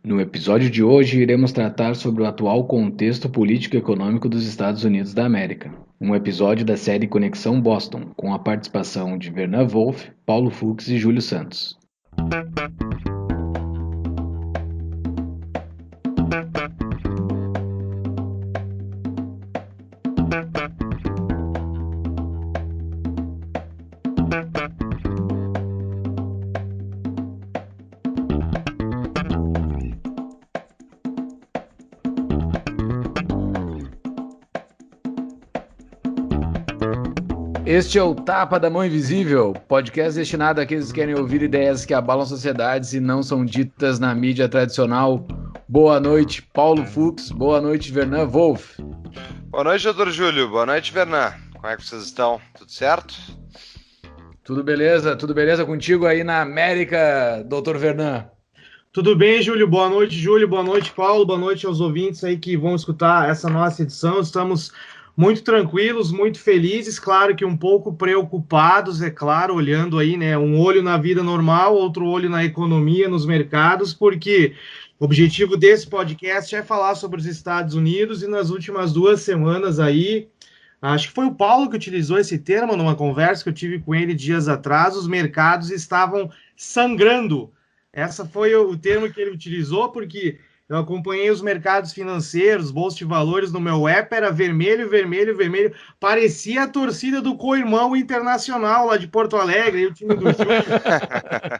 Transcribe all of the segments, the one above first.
No episódio de hoje, iremos tratar sobre o atual contexto político e econômico dos Estados Unidos da América. Um episódio da série Conexão Boston, com a participação de Vernan Wolff, Paulo Fux e Júlio Santos. Este é o Tapa da Mão Invisível, podcast destinado àqueles que querem ouvir ideias que abalam sociedades e não são ditas na mídia tradicional. Boa noite, Paulo Fux. Boa noite, Vernan Wolff. Boa noite, doutor Júlio. Boa noite, Vernan. Como é que vocês estão? Tudo certo? Tudo beleza? Tudo beleza contigo aí na América, doutor Vernan? Tudo bem, Júlio? Boa noite, Júlio. Boa noite, Paulo. Boa noite aos ouvintes aí que vão escutar essa nossa edição. Estamos muito tranquilos, muito felizes, claro que um pouco preocupados, é claro, olhando aí, né, um olho na vida normal, outro olho na economia, nos mercados, porque o objetivo desse podcast é falar sobre os Estados Unidos e nas últimas 2 semanas aí, acho que foi o Paulo que utilizou esse termo numa conversa que eu tive com ele dias atrás, os mercados estavam sangrando. Essa foi o termo que ele utilizou, porque eu acompanhei os mercados financeiros, bolsa de valores no meu app, era vermelho, vermelho, vermelho. Parecia a torcida do co-irmão Internacional lá de Porto Alegre, o time do Júlio.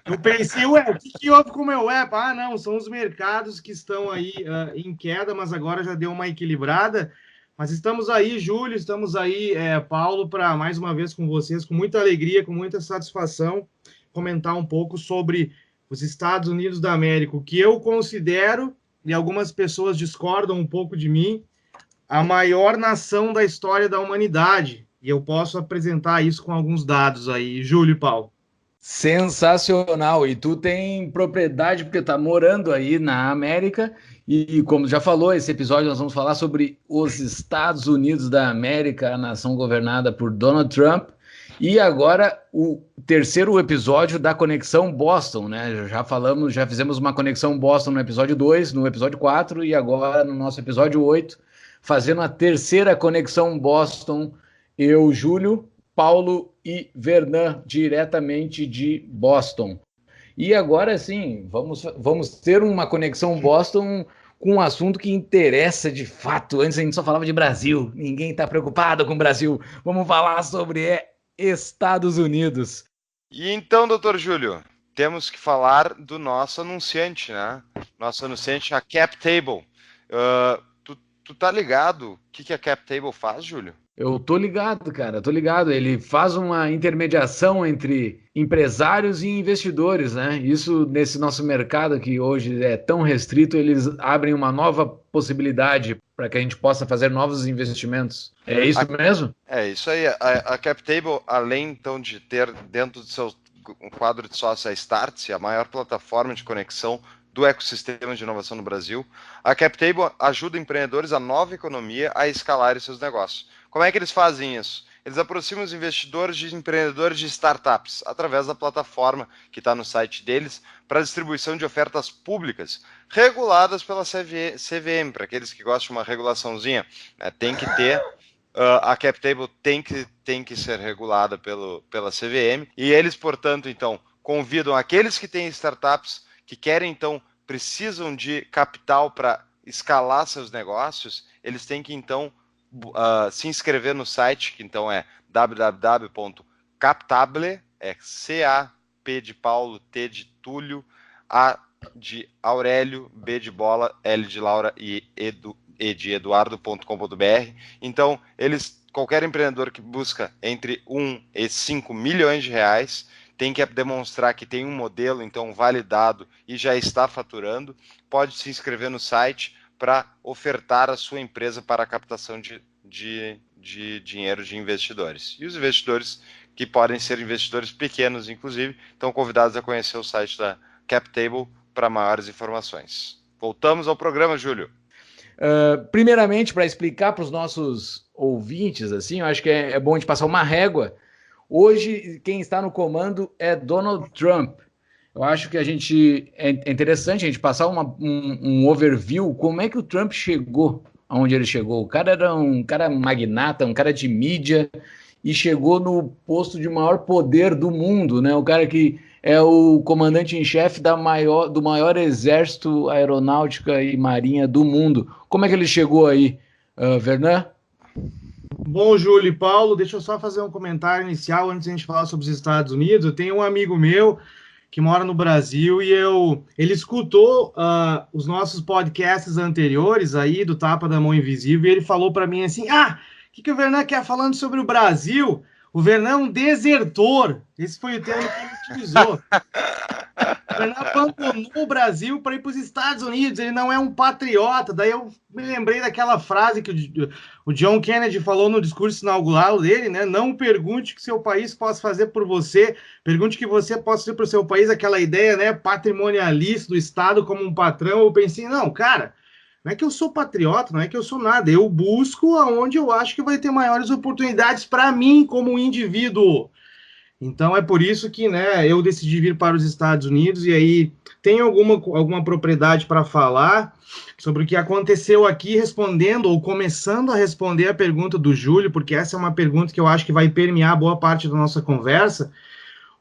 Eu pensei, ué, o que houve com o meu app? Ah, não, são os mercados que estão aí em queda, mas agora já deu uma equilibrada. Mas estamos aí, Júlio, estamos aí, Paulo, para mais uma vez com vocês, com muita alegria, com muita satisfação, comentar um pouco sobre os Estados Unidos da América, o que eu considero, e algumas pessoas discordam um pouco de mim, a maior nação da história da humanidade. E eu posso apresentar isso com alguns dados aí, Júlio e Paulo. Sensacional! E tu tem propriedade porque tá morando aí na América e como já falou, esse episódio nós vamos falar sobre os Estados Unidos da América, a nação governada por Donald Trump. E agora o terceiro episódio da Conexão Boston, né? Já falamos, já fizemos uma Conexão Boston no episódio 2, no episódio 4 e agora no nosso episódio 8, fazendo a terceira Conexão Boston, eu, Júlio, Paulo e Vernan, diretamente de Boston. E agora sim, vamos ter uma Conexão Boston com um assunto que interessa de fato. Antes a gente só falava de Brasil, ninguém está preocupado com o Brasil. Vamos falar sobre Estados Unidos. E então, doutor Júlio, temos que falar do nosso anunciante, né? Nosso anunciante, a Cap Table. Tu tá ligado o que a Cap Table faz, Júlio? Eu tô ligado, cara, tô ligado. Ele faz uma intermediação entre empresários e investidores, né? Isso nesse nosso mercado que hoje é tão restrito, eles abrem uma nova possibilidade para que a gente possa fazer novos investimentos. É isso mesmo? É isso aí. A CapTable, além então de ter dentro do seu quadro de sócio a Startse, a maior plataforma de conexão do ecossistema de inovação no Brasil, a CapTable ajuda empreendedores a nova economia a escalar seus negócios. Como é que eles fazem isso? Eles aproximam os investidores de empreendedores de startups através da plataforma que está no site deles para a distribuição de ofertas públicas reguladas pela CVM, para aqueles que gostam de uma regulaçãozinha. Tem que ter, a CapTable tem que ser regulada pela CVM e eles, portanto, então, convidam aqueles que têm startups que querem, então, precisam de capital para escalar seus negócios, eles têm que, então, se inscrever no site, que então é www.captable, é C-A-P de Paulo, T de Túlio, A de Aurélio, B de Bola, L de Laura e E de Eduardo.com.br. Então, qualquer empreendedor que busca entre 1 e 5 milhões de reais tem que demonstrar que tem um modelo, então, validado e já está faturando, pode se inscrever no site para ofertar a sua empresa para a captação de dinheiro de investidores. E os investidores, que podem ser investidores pequenos, inclusive, estão convidados a conhecer o site da CapTable para maiores informações. Voltamos ao programa, Júlio. Primeiramente, para explicar para os nossos ouvintes, assim, eu acho que é bom de passar uma régua. Hoje, quem está no comando é Donald Trump. eu acho que é interessante a gente passar um overview, como é que o Trump chegou aonde ele chegou. O cara era um cara magnata, um cara de mídia, e chegou no posto de maior poder do mundo, né? O cara que é o comandante em chefe do maior exército aeronáutica e marinha do mundo. Como é que ele chegou aí, Vernan? Bom, Júlio e Paulo, deixa eu só fazer um comentário inicial antes de a gente falar sobre os Estados Unidos. Eu tenho um amigo meu que mora no Brasil e ele escutou os nossos podcasts anteriores aí do Tapa da Mão Invisível e ele falou para mim assim, o que o Vernan quer falando sobre o Brasil? O Vernan é um desertor. Esse foi o termo que ele utilizou. O Vernan abandonou o Brasil para ir para os Estados Unidos. Ele não é um patriota. Daí eu me lembrei daquela frase que o John Kennedy falou no discurso inaugural dele, né? Não pergunte o que seu país possa fazer por você, pergunte o que você possa fazer para o seu país. Aquela ideia, né, patrimonialista do Estado como um patrão. Eu pensei, não, cara, não é que eu sou patriota, não é que eu sou nada. Eu busco aonde eu acho que vai ter maiores oportunidades para mim como indivíduo. Então é por isso que, né, eu decidi vir para os Estados Unidos e aí tem alguma propriedade para falar sobre o que aconteceu aqui, respondendo ou começando a responder a pergunta do Júlio, porque essa é uma pergunta que eu acho que vai permear boa parte da nossa conversa.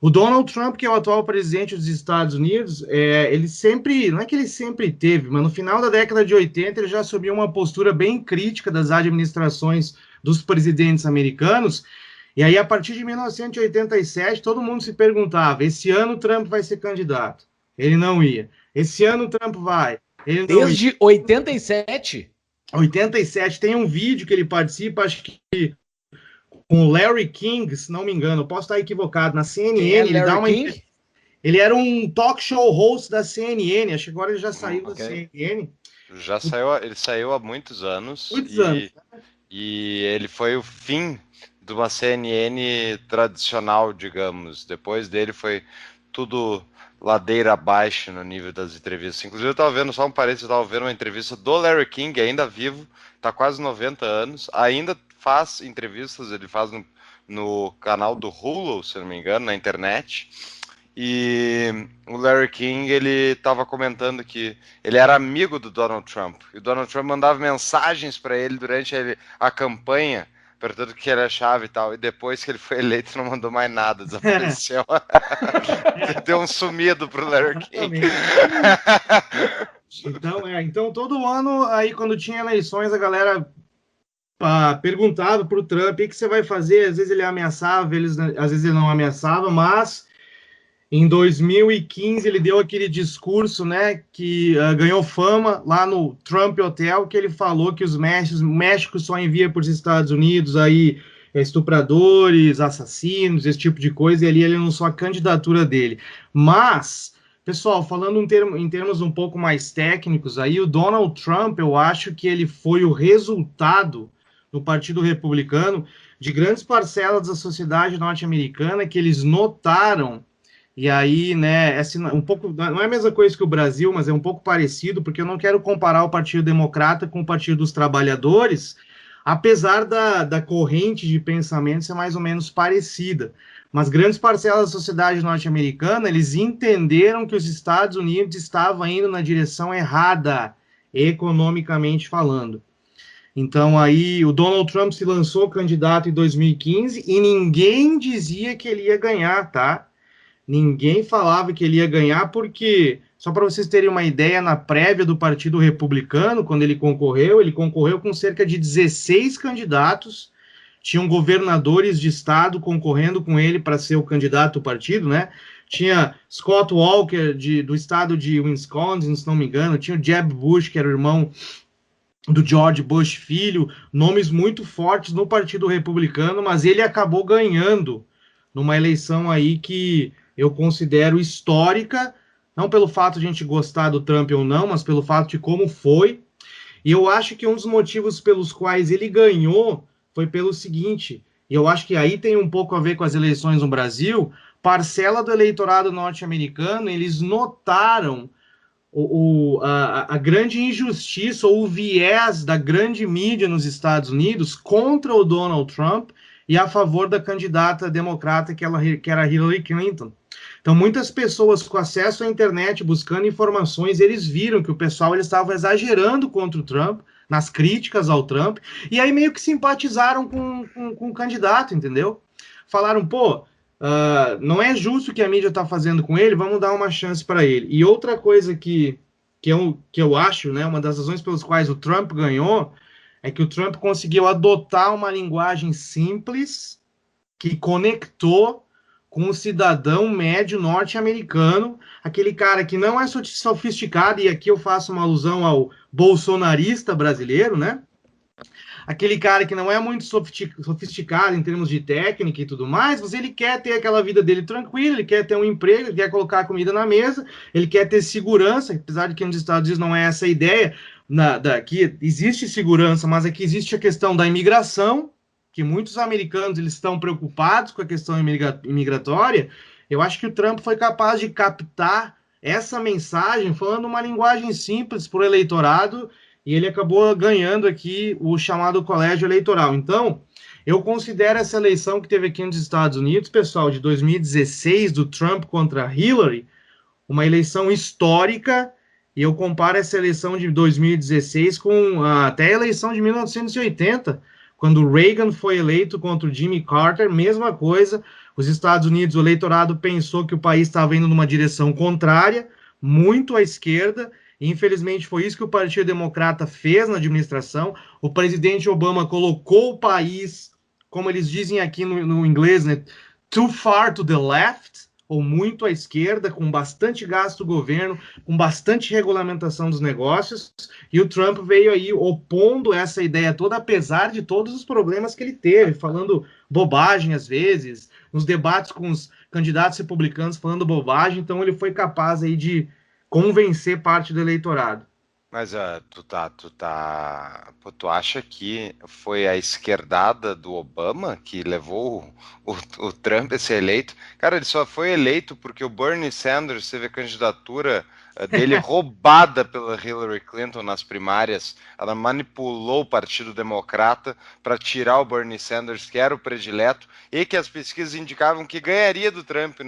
O Donald Trump, que é o atual presidente dos Estados Unidos, ele sempre, não é que ele sempre teve, mas no final da década de 80 ele já assumiu uma postura bem crítica das administrações dos presidentes americanos. E aí, a partir de 1987, todo mundo se perguntava, esse ano o Trump vai ser candidato? Ele não ia. Esse ano o Trump vai? Ele não Desde ia. 87? 87, tem um vídeo que ele participa, acho que com o Larry King, se não me engano, eu posso estar equivocado, na CNN, ele dá uma... King? Ele era um talk show host da CNN, acho que agora ele já saiu da CNN. Já saiu, ele saiu há muitos anos. E ele foi o fim de uma CNN tradicional, digamos. Depois dele foi tudo ladeira abaixo no nível das entrevistas. Inclusive eu estava vendo, só um parênteses, eu estava vendo uma entrevista do Larry King, ainda vivo, está quase 90 anos, ainda faz entrevistas, ele faz no canal do Hulu, se não me engano, na internet. E o Larry King, ele estava comentando que ele era amigo do Donald Trump. E o Donald Trump mandava mensagens para ele durante a campanha, perguntando o que ele achava e tal. E depois que ele foi eleito, não mandou mais nada, desapareceu. Deu um sumido pro Larry King. Então, todo ano, aí quando tinha eleições, a galera perguntava pro Trump o que você vai fazer. Às vezes ele ameaçava, às vezes ele não ameaçava, mas... Em 2015, ele deu aquele discurso, né, que ganhou fama lá no Trump Hotel, que ele falou que o México só envia para os Estados Unidos aí estupradores, assassinos, esse tipo de coisa, e ali ele anunciou a candidatura dele. Mas, pessoal, falando em termos um pouco mais técnicos, aí o Donald Trump, eu acho que ele foi o resultado no Partido Republicano de grandes parcelas da sociedade norte-americana que eles notaram. E aí, né, um pouco, não é a mesma coisa que o Brasil, mas é um pouco parecido, porque eu não quero comparar o Partido Democrata com o Partido dos Trabalhadores, apesar da corrente de pensamento ser mais ou menos parecida. Mas grandes parcelas da sociedade norte-americana, eles entenderam que os Estados Unidos estavam indo na direção errada, economicamente falando. Então, aí, o Donald Trump se lançou candidato em 2015 e ninguém dizia que ele ia ganhar, tá? Ninguém falava que ele ia ganhar porque, só para vocês terem uma ideia, na prévia do Partido Republicano, quando ele concorreu com cerca de 16 candidatos, tinham governadores de estado concorrendo com ele para ser o candidato do partido, né? Tinha Scott Walker, do estado de Wisconsin, se não me engano, tinha o Jeb Bush, que era o irmão do George Bush filho, nomes muito fortes no Partido Republicano, mas ele acabou ganhando numa eleição aí que eu considero histórica, não pelo fato de a gente gostar do Trump ou não, mas pelo fato de como foi. E eu acho que um dos motivos pelos quais ele ganhou foi pelo seguinte, e eu acho que aí tem um pouco a ver com as eleições no Brasil, parcela do eleitorado norte-americano, eles notaram a grande injustiça ou o viés da grande mídia nos Estados Unidos contra o Donald Trump e a favor da candidata democrata que era Hillary Clinton. Então, muitas pessoas com acesso à internet, buscando informações, eles viram que o pessoal estava exagerando contra o Trump, nas críticas ao Trump, e aí meio que simpatizaram com o candidato, entendeu? Falaram, pô, não é justo o que a mídia está fazendo com ele, vamos dar uma chance para ele. E outra coisa que eu acho, né, uma das razões pelas quais o Trump ganhou, é que o Trump conseguiu adotar uma linguagem simples que conectou com o cidadão médio norte-americano, aquele cara que não é sofisticado, e aqui eu faço uma alusão ao bolsonarista brasileiro, né? Aquele cara que não é muito sofisticado em termos de técnica e tudo mais, mas ele quer ter aquela vida dele tranquila, ele quer ter um emprego, ele quer colocar a comida na mesa, ele quer ter segurança, apesar de que nos Estados Unidos não é essa a ideia, que existe segurança, mas aqui existe a questão da imigração, que muitos americanos eles estão preocupados com a questão imigratória. Eu acho que o Trump foi capaz de captar essa mensagem falando uma linguagem simples para o eleitorado, e ele acabou ganhando aqui o chamado colégio eleitoral. Então, eu considero essa eleição que teve aqui nos Estados Unidos, pessoal, de 2016, do Trump contra Hillary, uma eleição histórica, e eu comparo essa eleição de 2016 com até a eleição de 1980, quando Reagan foi eleito contra o Jimmy Carter, mesma coisa, os Estados Unidos, o eleitorado pensou que o país estava indo numa direção contrária, muito à esquerda, e infelizmente foi isso que o Partido Democrata fez na administração. O presidente Obama colocou o país, como eles dizem aqui no inglês, né, too far to the left, ou muito à esquerda, com bastante gasto do governo, com bastante regulamentação dos negócios, e o Trump veio aí opondo essa ideia toda, apesar de todos os problemas que ele teve, falando bobagem às vezes, nos debates com os candidatos republicanos falando bobagem, então ele foi capaz aí de convencer parte do eleitorado. Mas tu acha que foi a esquerdada do Obama que levou o Trump a ser eleito? Cara, ele só foi eleito porque o Bernie Sanders teve a candidatura dele roubada pela Hillary Clinton nas primárias. Ela manipulou o Partido Democrata para tirar o Bernie Sanders, que era o predileto, e que as pesquisas indicavam que ganharia do Trump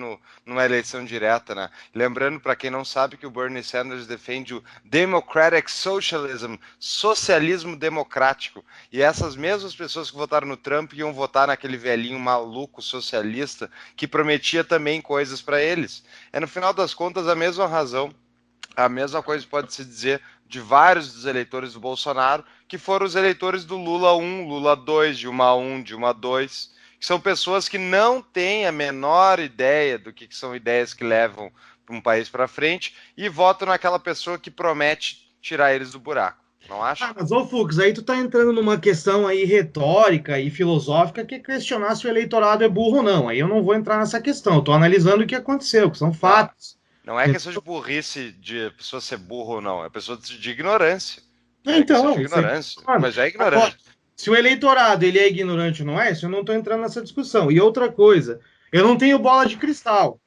numa eleição direta, né? Lembrando, para quem não sabe, que o Bernie Sanders defende o Democratic Socialism, socialismo democrático. E essas mesmas pessoas que votaram no Trump iam votar naquele velhinho maluco socialista que prometia também coisas para eles. É, no final das contas, a mesma razão. A mesma coisa pode se dizer de vários dos eleitores do Bolsonaro, que foram os eleitores do Lula 1, Lula 2, Dilma 1, Dilma 2, que são pessoas que não têm a menor ideia do que são ideias que levam um país para frente e votam naquela pessoa que promete tirar eles do buraco. Não acha? Mas, ô Fux, aí tu tá entrando numa questão aí retórica e filosófica que é questionar se o eleitorado é burro ou não. Aí eu não vou entrar nessa questão, eu tô analisando o que aconteceu, que são fatos. Não é questão de burrice, de pessoa ser burro ou não, é questão de ignorância. Então, de ignorância, mas é ignorante. Se o eleitorado ele é ignorante ou não é, isso eu não estou entrando nessa discussão. E outra coisa, eu não tenho bola de cristal.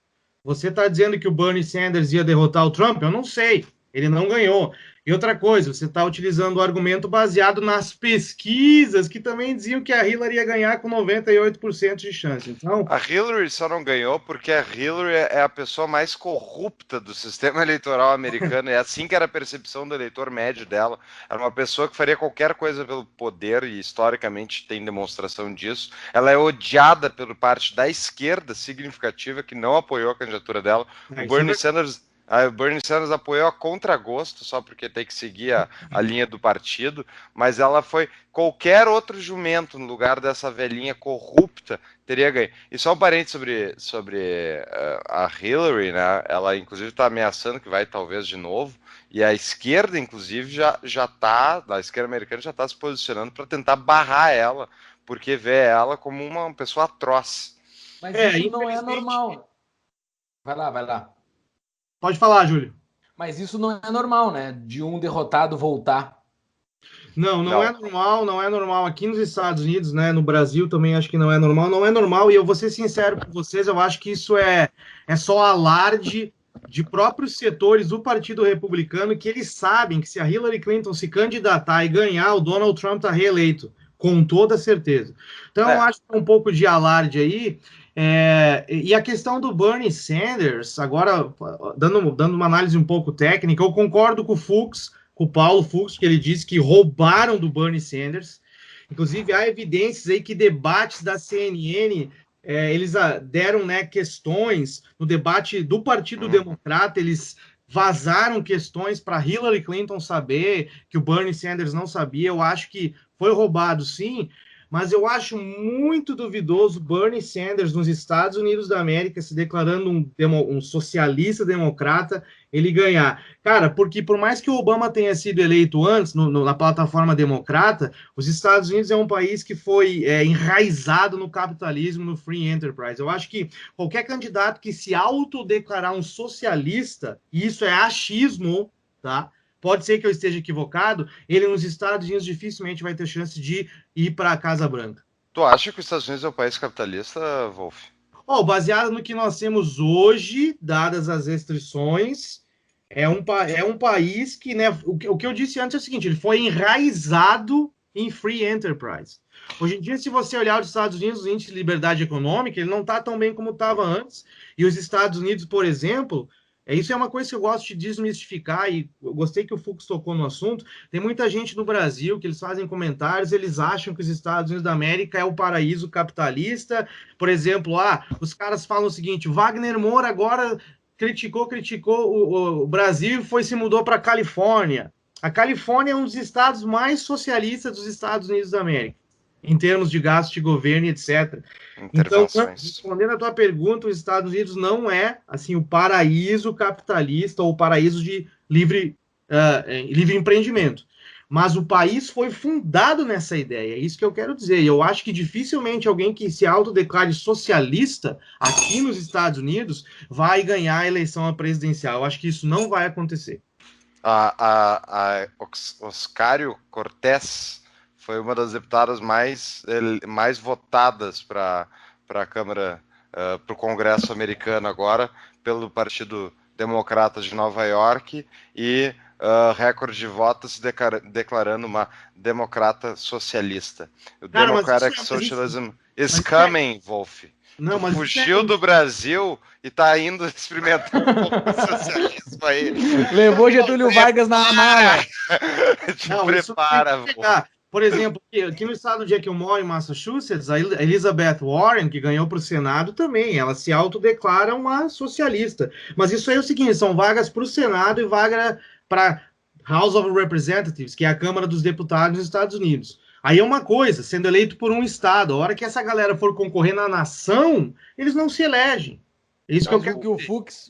Você está dizendo que o Bernie Sanders ia derrotar o Trump? Eu não sei. Ele não ganhou. E outra coisa, você está utilizando o argumento baseado nas pesquisas que também diziam que a Hillary ia ganhar com 98% de chance. Então, a Hillary só não ganhou porque a Hillary é a pessoa mais corrupta do sistema eleitoral americano. É assim que era a percepção do eleitor médio dela. Era uma pessoa que faria qualquer coisa pelo poder e historicamente tem demonstração disso. Ela é odiada por parte da esquerda significativa que não apoiou a candidatura dela. O Bernie Sanders apoiou a contragosto, só porque tem que seguir a linha do partido, mas ela foi qualquer outro jumento no lugar dessa velhinha corrupta teria ganho. E só um parênteses sobre a Hillary, né? Ela inclusive está ameaçando que vai talvez de novo, e a esquerda inclusive já tá, a esquerda americana já está se posicionando para tentar barrar ela, porque vê ela como uma pessoa atroz. Mas isso não é normal. Vai lá. Pode falar, Júlio. Mas isso não é normal, né? De um derrotado voltar. Não é normal, não é normal aqui nos Estados Unidos, né? No Brasil também acho que não é normal, e eu vou ser sincero com vocês, eu acho que isso é só alarde de próprios setores do Partido Republicano, que eles sabem que se a Hillary Clinton se candidatar e ganhar, o Donald Trump está reeleito, com toda certeza. Então eu acho que é um pouco de alarde aí. E a questão do Bernie Sanders, agora, dando uma análise um pouco técnica, eu concordo com o Paulo Fux, que ele disse que roubaram do Bernie Sanders. Inclusive, há evidências aí que debates da CNN, eles deram, né, questões no debate do Partido Democrata, eles vazaram questões para Hillary Clinton saber, que o Bernie Sanders não sabia. Eu acho que foi roubado, sim, mas eu acho muito duvidoso Bernie Sanders nos Estados Unidos da América se declarando um socialista democrata, ele ganhar. Cara, porque por mais que o Obama tenha sido eleito antes, na plataforma democrata, os Estados Unidos é um país que foi enraizado no capitalismo, no free enterprise. Eu acho que qualquer candidato que se autodeclarar um socialista, e isso é achismo, tá? Pode ser que eu esteja equivocado, ele nos Estados Unidos dificilmente vai ter chance de ir para a Casa Branca. Tu acha que os Estados Unidos é um país capitalista, Wolf? Baseado no que nós temos hoje, dadas as restrições, é um país que, né, o que eu disse antes é o seguinte, ele foi enraizado em free enterprise. Hoje em dia, se você olhar os Estados Unidos, o índice de liberdade econômica, ele não está tão bem como estava antes. E os Estados Unidos, por exemplo, isso é uma coisa que eu gosto de desmistificar, e eu gostei que o Fux tocou no assunto. Tem muita gente no Brasil que eles fazem comentários, eles acham que os Estados Unidos da América é o paraíso capitalista. Por exemplo, os caras falam o seguinte, Wagner Moura agora criticou o Brasil e se mudou para a Califórnia. A Califórnia é um dos estados mais socialistas dos Estados Unidos da América, em termos de gasto de governo, etc. Então, respondendo a tua pergunta, os Estados Unidos não é assim o paraíso capitalista ou o paraíso de livre empreendimento. Mas o país foi fundado nessa ideia, é isso que eu quero dizer. E eu acho que dificilmente alguém que se autodeclare socialista aqui nos Estados Unidos vai ganhar a eleição presidencial. Eu acho que isso não vai acontecer. A Ocasio Cortez foi uma das deputadas mais votadas para a Câmara, para o Congresso americano agora, pelo Partido Democrata de Nova York, e recorde de votos se declarando uma democrata socialista. O Democratic Socialism is coming, Wolf. Não, mas fugiu do Brasil e tá indo experimentar um pouco de socialismo aí. Levou Getúlio Vargas na mala. Prepara, Wolf. Por exemplo, aqui no estado onde é que eu moro, em Massachusetts, a Elizabeth Warren, que ganhou para o Senado também, ela se autodeclara uma socialista. Mas isso aí é o seguinte, são vagas para o Senado e vaga para House of Representatives, que é a Câmara dos Deputados dos Estados Unidos. Aí é uma coisa, sendo eleito por um estado, a hora que essa galera for concorrer na nação, eles não se elegem. Isso mas,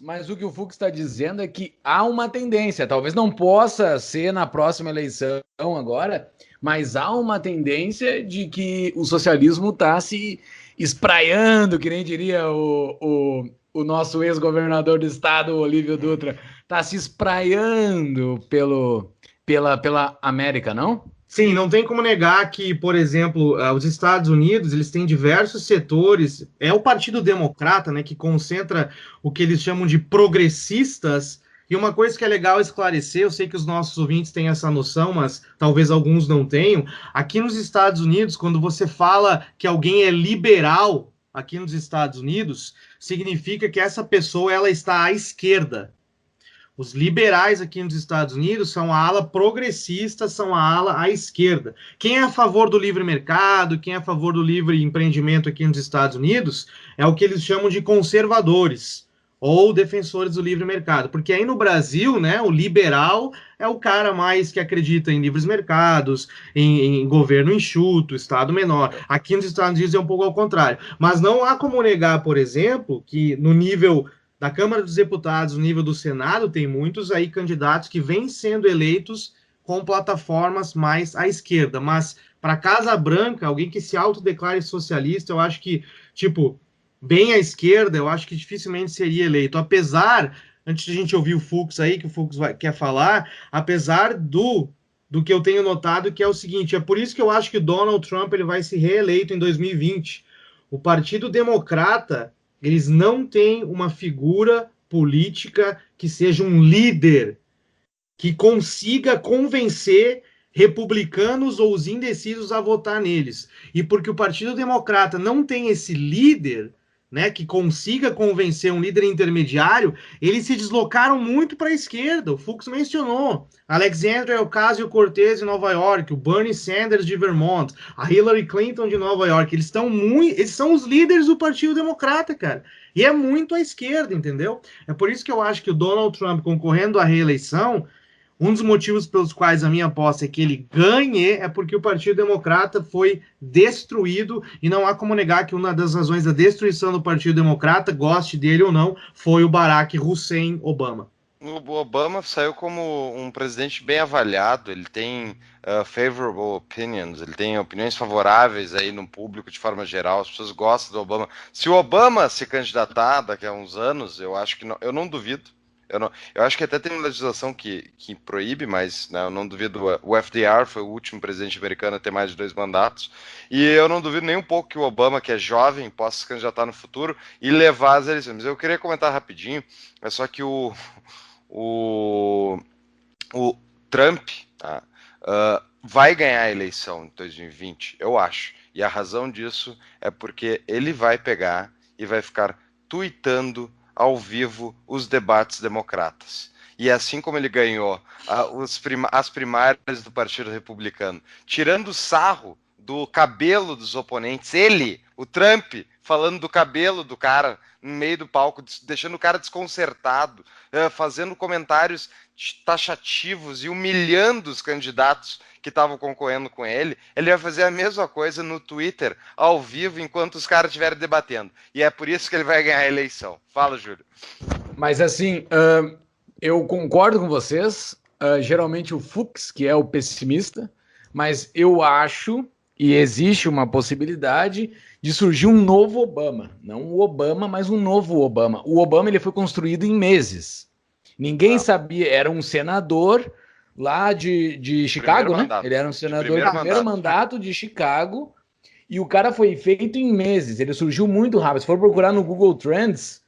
mas o que o Fux está dizendo é que há uma tendência, talvez não possa ser na próxima eleição agora, mas há uma tendência de que o socialismo está se espraiando, que nem diria o nosso ex-governador do estado, Olívio Dutra, está se espraiando pela América, não? Sim, não tem como negar que, por exemplo, os Estados Unidos, eles têm diversos setores, é o Partido Democrata, né, que concentra o que eles chamam de progressistas, e uma coisa que é legal esclarecer, eu sei que os nossos ouvintes têm essa noção, mas talvez alguns não tenham, aqui nos Estados Unidos, quando você fala que alguém é liberal aqui nos Estados Unidos, significa que essa pessoa ela está à esquerda. Os liberais aqui nos Estados Unidos são a ala progressista, são a ala à esquerda. Quem é a favor do livre mercado, quem é a favor do livre empreendimento aqui nos Estados Unidos, é o que eles chamam de conservadores ou defensores do livre mercado. Porque aí no Brasil, né, o liberal é o cara mais que acredita em livres mercados, em governo enxuto, Estado menor. Aqui nos Estados Unidos é um pouco ao contrário. Mas não há como negar, por exemplo, que no nível da Câmara dos Deputados, no nível do Senado, tem muitos aí candidatos que vêm sendo eleitos com plataformas mais à esquerda. Mas para a Casa Branca, alguém que se autodeclare socialista, eu acho que, bem à esquerda, eu acho que dificilmente seria eleito. Apesar, antes de a gente ouvir o Fux aí, que o Fux quer falar, apesar do que eu tenho notado, que é o seguinte, é por isso que eu acho que Donald Trump ele vai se reeleito em 2020. O Partido Democrata, eles não têm uma figura política que seja um líder, que consiga convencer republicanos ou os indecisos a votar neles. E porque o Partido Democrata não tem esse líder, né, que consiga convencer um líder intermediário, eles se deslocaram muito para a esquerda. O Fux mencionou Alexandria Ocasio-Cortez de Nova York, o Bernie Sanders de Vermont, a Hillary Clinton de Nova York. Eles são os líderes do Partido Democrata, cara. E é muito à esquerda, entendeu? É por isso que eu acho que o Donald Trump concorrendo à reeleição, um dos motivos pelos quais a minha aposta é que ele ganhe é porque o Partido Democrata foi destruído e não há como negar que uma das razões da destruição do Partido Democrata, goste dele ou não, foi o Barack Hussein Obama. O Obama saiu como um presidente bem avaliado, ele tem favorable opinions, ele tem opiniões favoráveis aí no público de forma geral, as pessoas gostam do Obama. Se o Obama se candidatar daqui a uns anos, eu acho que não, eu não duvido. Eu acho que até tem uma legislação que proíbe, mas né, eu não duvido. O FDR foi o último presidente americano a ter mais de 2 mandatos. E eu não duvido nem um pouco que o Obama, que é jovem, possa se candidatar no futuro e levar as eleições. Mas eu queria comentar rapidinho, é só que o Trump tá, vai ganhar a eleição em 2020, eu acho. E a razão disso é porque ele vai pegar e vai ficar tuitando ao vivo os debates democratas. E assim como ele ganhou as primárias do Partido Republicano, tirando sarro do cabelo dos oponentes, ele, o Trump, falando do cabelo do cara no meio do palco, deixando o cara desconcertado, fazendo comentários taxativos e humilhando os candidatos que estavam concorrendo com ele, ele vai fazer a mesma coisa no Twitter, ao vivo, enquanto os caras estiverem debatendo. E é por isso que ele vai ganhar a eleição. Fala, Júlio. Mas assim, eu concordo com vocês, geralmente o Fux, que é o pessimista, mas eu acho, e existe uma possibilidade de surgir um novo Obama. Não o Obama, mas um novo Obama. O Obama ele foi construído em meses. Ninguém sabia, era um senador lá de Chicago, né? Ele era um senador do primeiro mandato de Chicago, e o cara foi feito em meses, ele surgiu muito rápido. Se for procurar no Google Trends,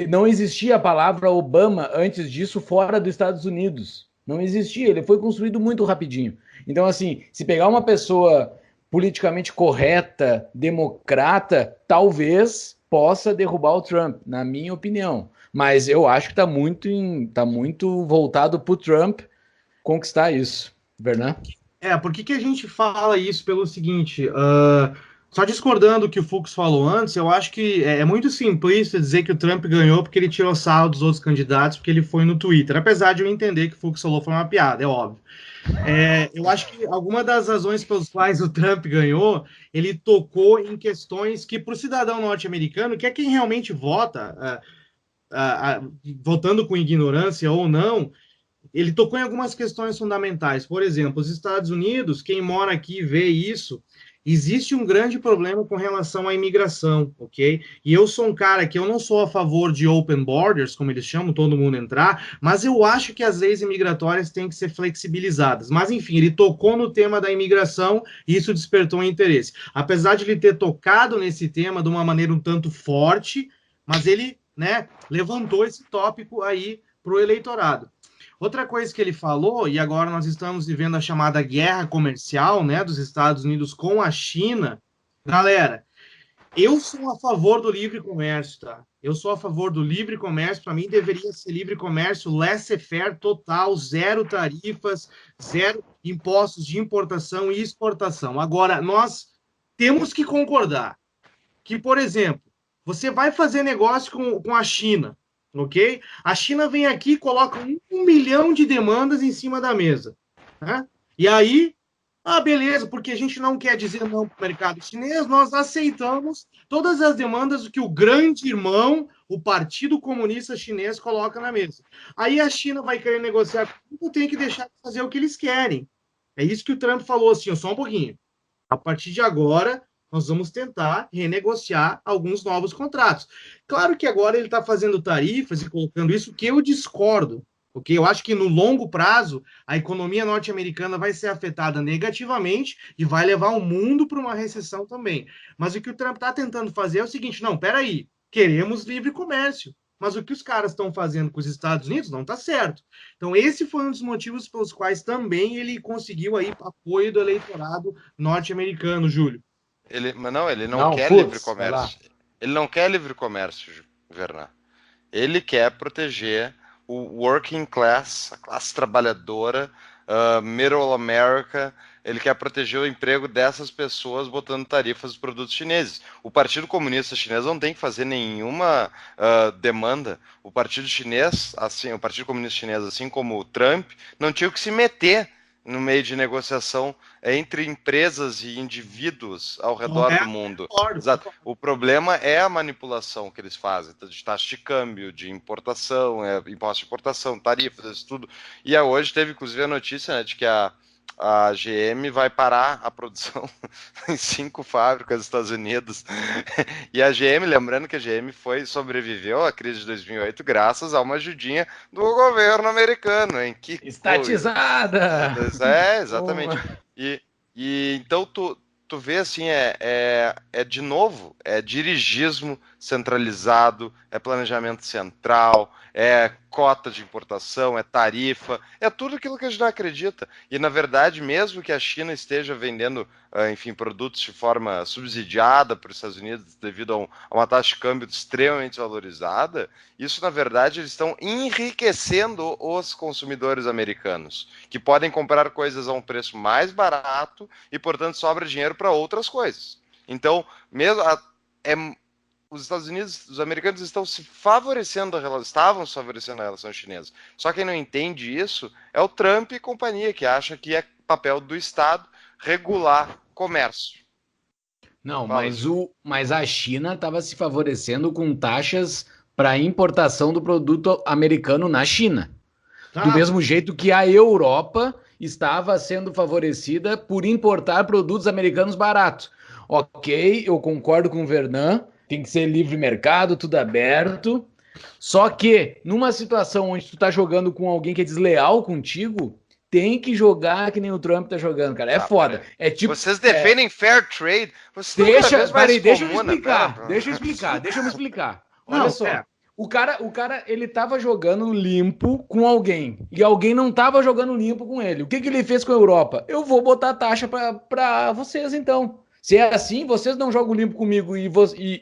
não existia a palavra Obama antes disso fora dos Estados Unidos. Não existia, ele foi construído muito rapidinho. Então, assim, se pegar uma pessoa politicamente correta, democrata, talvez possa derrubar o Trump, na minha opinião. Mas eu acho que tá muito voltado para o Trump conquistar isso, Vernan? Por que a gente fala isso? Pelo seguinte, só discordando do que o Fux falou antes, eu acho que é muito simplista dizer que o Trump ganhou porque ele tirou sarro dos outros candidatos, porque ele foi no Twitter, apesar de eu entender que o Fux falou foi uma piada, é óbvio. Eu acho que alguma das razões pelas quais o Trump ganhou, ele tocou em questões que, para o cidadão norte-americano, que é quem realmente vota, votando com ignorância ou não, ele tocou em algumas questões fundamentais. Por exemplo, os Estados Unidos, quem mora aqui vê isso, existe um grande problema com relação à imigração, ok? E eu sou um cara que eu não sou a favor de open borders, como eles chamam, todo mundo entrar, mas eu acho que as leis imigratórias têm que ser flexibilizadas. Mas, enfim, ele tocou no tema da imigração e isso despertou um interesse. Apesar de ele ter tocado nesse tema de uma maneira um tanto forte, mas ele, né, levantou esse tópico aí para o eleitorado. Outra coisa que ele falou, e agora nós estamos vivendo a chamada guerra comercial, né, dos Estados Unidos com a China. Galera, eu sou a favor do livre comércio, tá? Eu sou a favor do livre comércio. Para mim, deveria ser livre comércio laissez-faire total, zero tarifas, zero impostos de importação e exportação. Agora, nós temos que concordar que, por exemplo, você vai fazer negócio com a China, ok? A China vem aqui e coloca 1 milhão de demandas em cima da mesa. Né? E aí, beleza, porque a gente não quer dizer não para o mercado chinês, nós aceitamos todas as demandas que o grande irmão, o Partido Comunista Chinês, coloca na mesa. Aí a China vai querer negociar comigo, tem que deixar de fazer o que eles querem. É isso que o Trump falou assim, só um pouquinho. A partir de agora, nós vamos tentar renegociar alguns novos contratos. Claro que agora ele está fazendo tarifas e colocando isso, que eu discordo, porque eu acho que no longo prazo a economia norte-americana vai ser afetada negativamente e vai levar o mundo para uma recessão também. Mas o que o Trump está tentando fazer é o seguinte: não, peraí, queremos livre comércio. Mas o que os caras estão fazendo com os Estados Unidos não está certo. Então, esse foi um dos motivos pelos quais também ele conseguiu aí apoio do eleitorado norte-americano, Júlio. Ele não quer livre comércio. Ele não quer livre comércio, Vernan. Ele quer proteger o working class, a classe trabalhadora, middle America. Ele quer proteger o emprego dessas pessoas botando tarifas nos produtos chineses. O Partido Comunista Chinês não tem que fazer nenhuma demanda. O Partido Chinês, assim, o Partido Comunista Chinês, assim como o Trump, não tinha que se meter no meio de negociação entre empresas e indivíduos ao redor do mundo. Exato. O problema é a manipulação que eles fazem, de taxa de câmbio, de importação, imposto de importação, tarifas, isso tudo. E hoje teve, inclusive, a notícia, né, de que a GM vai parar a produção em 5 fábricas dos Estados Unidos. E a GM, lembrando que a GM sobreviveu à crise de 2008 graças a uma ajudinha do governo americano, hein? Que estatizada! Exatamente. E então tu vê assim, de novo, é dirigismo centralizado, é planejamento central, é cota de importação, é tarifa, é tudo aquilo que a gente não acredita. E, na verdade, mesmo que a China esteja vendendo, enfim, produtos de forma subsidiada para os Estados Unidos devido a uma taxa de câmbio extremamente valorizada, isso, na verdade, eles estão enriquecendo os consumidores americanos, que podem comprar coisas a um preço mais barato e, portanto, sobra dinheiro para outras coisas. Então, os Estados Unidos, os americanos estavam se favorecendo a relação chinesa. Só quem não entende isso é o Trump e companhia, que acha que é papel do Estado regular comércio. Não, mas a China estava se favorecendo com taxas para importação do produto americano na China. Do mesmo jeito que a Europa estava sendo favorecida por importar produtos americanos baratos. Ok, eu concordo com o Vernan, tem que ser livre mercado, tudo aberto. Só que, numa situação onde tu tá jogando com alguém que é desleal contigo, tem que jogar que nem o Trump tá jogando, cara. É foda. É tipo, vocês defendem fair trade? Deixa eu me explicar. Olha só. O cara, ele tava jogando limpo com alguém. E alguém não tava jogando limpo com ele. O que ele fez com a Europa? Eu vou botar taxa pra vocês, então. Se é assim, vocês não jogam limpo comigo e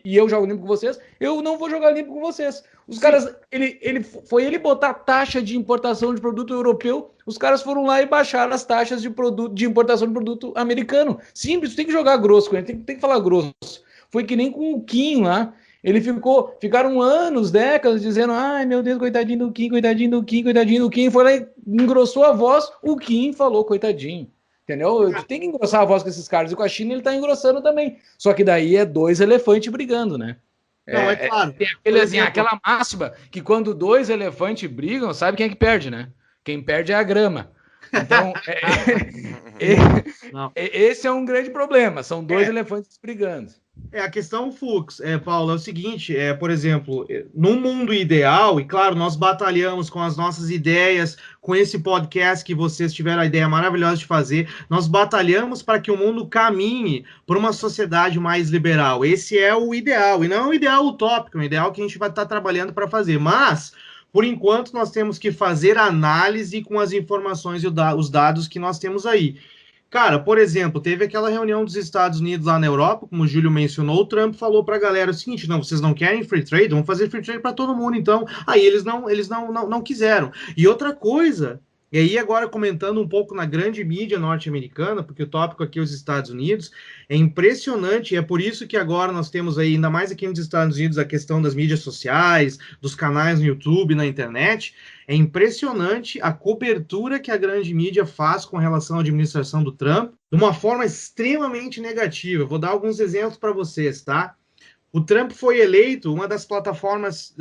eu jogo limpo com vocês, eu não vou jogar limpo com vocês. Os caras, ele botar taxa de importação de produto europeu, os caras foram lá e baixaram as taxas de importação de produto americano. Simples, tem que jogar grosso com ele, tem que falar grosso. Foi que nem com o Kim lá. Ficaram anos, décadas, dizendo, ai meu Deus, coitadinho do Kim, coitadinho do Kim, coitadinho do Kim. Foi lá e engrossou a voz, o Kim falou, coitadinho. Entendeu? Tem que engrossar a voz com esses caras. E com a China ele tá engrossando também. Só que daí é 2 elefantes brigando, né? Não, é claro. Tem aquela máxima que quando 2 elefantes brigam, sabe quem é que perde, né? Quem perde é a grama. Então, esse é um grande problema. São 2 elefantes brigando. A questão, Fux, Paulo, é o seguinte, por exemplo, num mundo ideal, e claro, nós batalhamos com as nossas ideias, com esse podcast que vocês tiveram a ideia maravilhosa de fazer, nós batalhamos para que o mundo caminhe por uma sociedade mais liberal. Esse é o ideal, e não é um ideal utópico, é um ideal que a gente vai estar trabalhando para fazer, mas... Por enquanto, nós temos que fazer análise com as informações e os dados que nós temos aí. Cara, por exemplo, teve aquela reunião dos Estados Unidos lá na Europa, como o Júlio mencionou, o Trump falou para a galera o seguinte, não, vocês não querem free trade? Vamos fazer free trade para todo mundo, então. Aí eles não quiseram. E outra coisa, e aí agora comentando um pouco na grande mídia norte-americana, porque o tópico aqui é os Estados Unidos, é impressionante, e é por isso que agora nós temos aí, ainda mais aqui nos Estados Unidos, a questão das mídias sociais, dos canais no YouTube, na internet, é impressionante a cobertura que a grande mídia faz com relação à administração do Trump, de uma forma extremamente negativa. Vou dar alguns exemplos para vocês, tá? O Trump foi eleito, uma das plataformas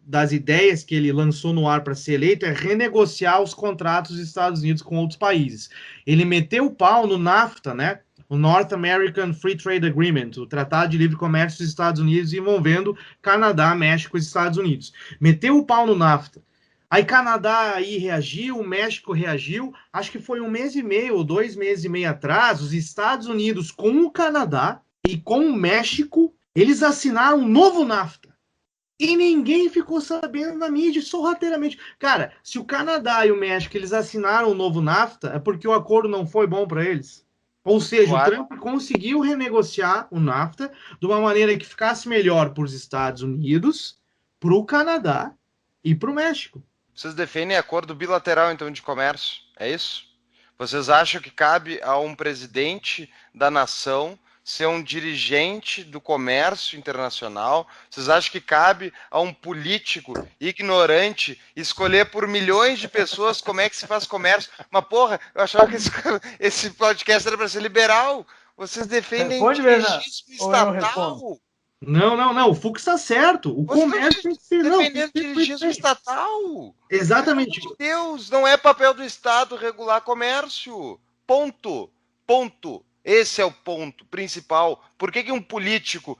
das ideias que ele lançou no ar para ser eleito é renegociar os contratos dos Estados Unidos com outros países. Ele meteu o pau no NAFTA, né? O North American Free Trade Agreement, o Tratado de Livre Comércio dos Estados Unidos envolvendo Canadá, México e Estados Unidos. Meteu o pau no NAFTA. Aí Canadá aí reagiu, o México reagiu, acho que foi 1 mês e meio ou 2 meses e meio atrás, os Estados Unidos com o Canadá e com o México, eles assinaram um novo NAFTA. E ninguém ficou sabendo na mídia, sorrateiramente. Cara, se o Canadá e o México eles assinaram um novo NAFTA, é porque o acordo não foi bom para eles. Ou seja, o Trump conseguiu renegociar o NAFTA de uma maneira que ficasse melhor para os Estados Unidos, para o Canadá e para o México. Vocês defendem acordo bilateral, então, de comércio, é isso? Vocês acham que cabe a um presidente da nação ser um dirigente do comércio internacional? Vocês acham que cabe a um político ignorante escolher por milhões de pessoas como é que se faz comércio? Mas, porra, eu achava que esse podcast era para ser liberal. Vocês defendem dirigismo estatal. Não, o Fux está certo. O comércio tem que ser defendendo dirigismo estatal. Exatamente. Meu Deus, não é papel do Estado regular comércio. Ponto. Esse é o ponto principal. Por que um político,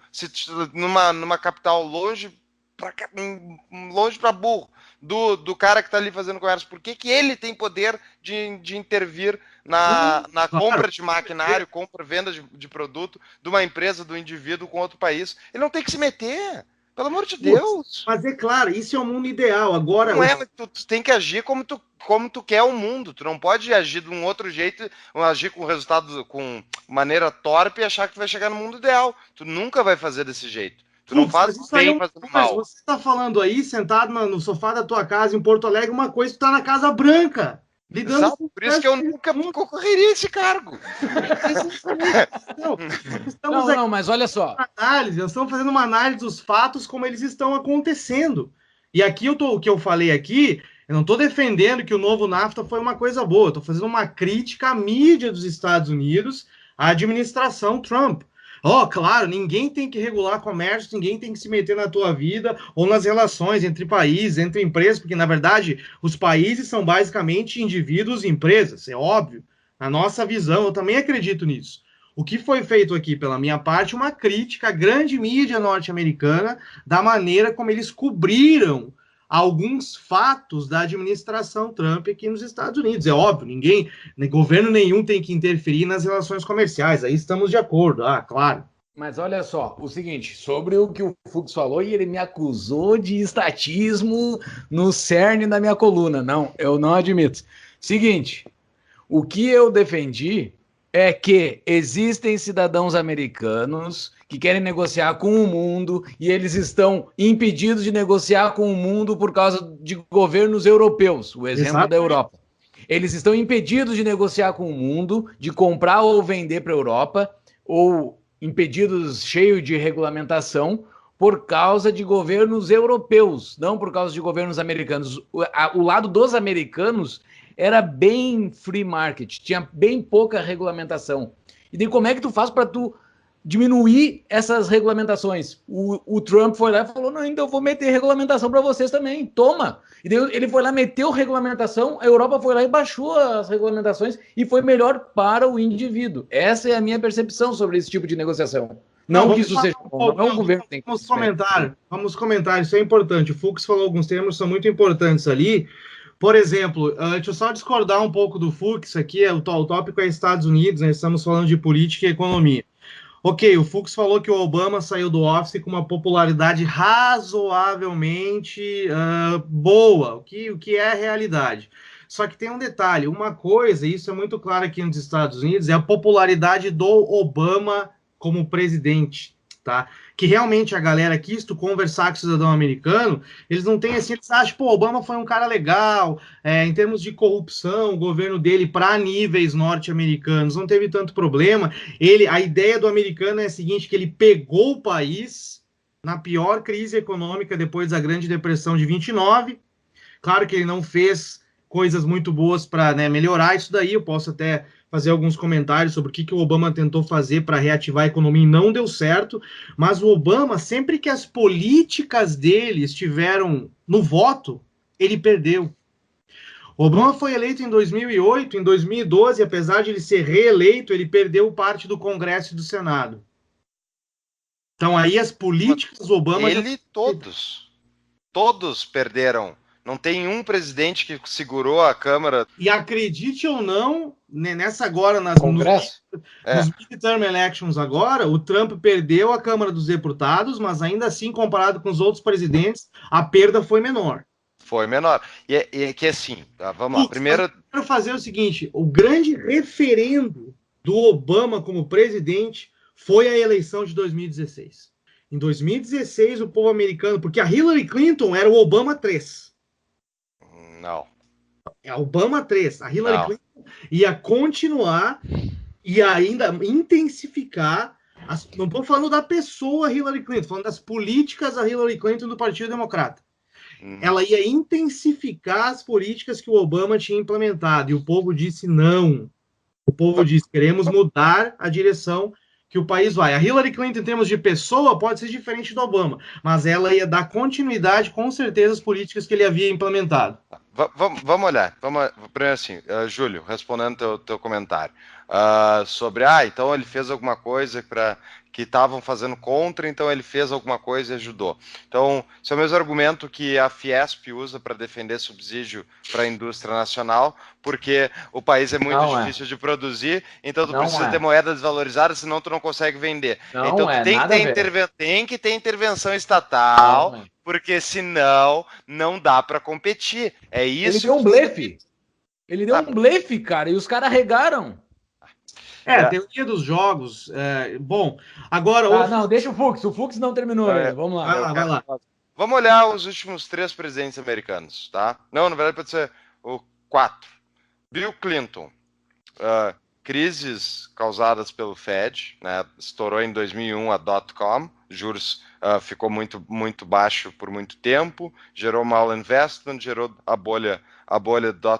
numa capital longe para burro, do cara que está ali fazendo comércio, por que ele tem poder de intervir na compra de maquinário, venda de produto de uma empresa, do indivíduo com outro país? Ele não tem que se meter. Pelo amor de Deus. Mas é claro, isso é o mundo ideal. Agora não mas tu tem que agir como tu quer o mundo. Tu não pode agir de um outro jeito, agir com resultado, com maneira torpe e achar que tu vai chegar no mundo ideal. Tu nunca vai fazer desse jeito. Tu não faz bem fazendo mal. Mas você tá falando aí, sentado no sofá da tua casa em Porto Alegre, uma coisa que tu tá na Casa Branca. Lidando com por isso que eu nunca concorreria a esse cargo. Não, mas olha só. Nós estamos fazendo uma análise dos fatos como eles estão acontecendo. E aqui o que eu falei aqui, eu não estou defendendo que o novo NAFTA foi uma coisa boa. Estou fazendo uma crítica à mídia dos Estados Unidos, à administração Trump. Claro, ninguém tem que regular comércio, ninguém tem que se meter na tua vida ou nas relações entre países, entre empresas, porque, na verdade, os países são basicamente indivíduos e empresas, é óbvio. Na nossa visão, eu também acredito nisso. O que foi feito aqui, pela minha parte, uma crítica à grande mídia norte-americana da maneira como eles cobriram alguns fatos da administração Trump aqui nos Estados Unidos. É óbvio, governo nenhum tem que interferir nas relações comerciais, aí estamos de acordo, claro. Mas olha só, o seguinte, sobre o que o Fux falou, e ele me acusou de estatismo no cerne da minha coluna. Não, eu não admito. Seguinte, o que eu defendi é que existem cidadãos americanos que querem negociar com o mundo e eles estão impedidos de negociar com o mundo por causa de governos europeus, o exemplo da Europa. Eles estão impedidos de negociar com o mundo, de comprar ou vender para a Europa, ou impedidos cheio de regulamentação por causa de governos europeus, não por causa de governos americanos. O lado dos americanos era bem free market, tinha bem pouca regulamentação. E daí como é que tu faz para tu diminuir essas regulamentações? O Trump foi lá e falou, não, então eu vou meter regulamentação para vocês também, toma. E daí ele foi lá, meteu regulamentação, a Europa foi lá e baixou as regulamentações e foi melhor para o indivíduo. Essa é a minha percepção sobre esse tipo de negociação. Não que isso seja bom, não é um governo que tem que... Vamos comentar, isso é importante. O Fux falou alguns termos que são muito importantes ali. Por exemplo, deixa eu só discordar um pouco do Fux aqui, o tópico é Estados Unidos, né? Estamos falando de política e economia. Ok, o Fux falou que o Obama saiu do office com uma popularidade razoavelmente boa, o que é a realidade. Só que tem um detalhe, uma coisa, e isso é muito claro aqui nos Estados Unidos, é a popularidade do Obama como presidente, tá? Que realmente a galera quis conversar com o cidadão americano, eles não têm assim, eles acham, Obama foi um cara legal, em termos de corrupção, o governo dele para níveis norte-americanos não teve tanto problema. A ideia do americano é a seguinte, que ele pegou o país na pior crise econômica depois da Grande Depressão de 29, claro que ele não fez coisas muito boas para melhorar isso daí, eu posso até fazer alguns comentários sobre o que o Obama tentou fazer para reativar a economia e não deu certo, mas o Obama, sempre que as políticas dele estiveram no voto, ele perdeu. O Obama foi eleito em 2008, em 2012, apesar de ele ser reeleito, ele perdeu parte do Congresso e do Senado. Então aí as políticas do Obama... Todos perderam. Não tem um presidente que segurou a Câmara. E acredite ou não, nessa agora, nos midterm elections agora, o Trump perdeu a Câmara dos Deputados, mas ainda assim, comparado com os outros presidentes, a perda foi menor. Foi menor. E que assim, vamos lá. Primeiro... Eu quero fazer o seguinte, o grande referendo do Obama como presidente foi a eleição de 2016. Em 2016, o povo americano... Porque a Hillary Clinton era o Obama 3. Não. É a Obama 3. A Hillary Não. Clinton ia continuar e ainda intensificar... não estou falando da pessoa Hillary Clinton, falando das políticas da Hillary Clinton do Partido Democrata. Ela ia intensificar as políticas que o Obama tinha implementado. E o povo disse não. O povo disse, queremos mudar a direção que o país vai. A Hillary Clinton, em termos de pessoa, pode ser diferente do Obama, mas ela ia dar continuidade, com certeza, às políticas que ele havia implementado. Vamos olhar. Primeiro assim, Júlio, respondendo teu comentário. Sobre, então ele fez alguma coisa que estavam fazendo contra, então ele fez alguma coisa e ajudou. Então, esse é o mesmo argumento que a Fiesp usa para defender subsídio para a indústria nacional, porque o país é muito difícil de produzir, então tu precisa ter moeda desvalorizada, senão tu não consegue vender. Então tu tem que ter intervenção estatal, porque senão não dá para competir. É isso. Ele deu um blefe. Ele deu um blefe, cara, e os caras regaram. A teoria dos jogos. Bom, agora. Não, deixa o Fux não terminou ainda. Vamos lá. Vai lá. Vamos olhar os últimos 3 presidentes americanos, tá? Não, na verdade pode ser o 4. Bill Clinton. Crises causadas pelo Fed, né? Estourou em 2001 a .com, juros ficou muito, muito baixo por muito tempo, gerou mal investment, gerou a bolha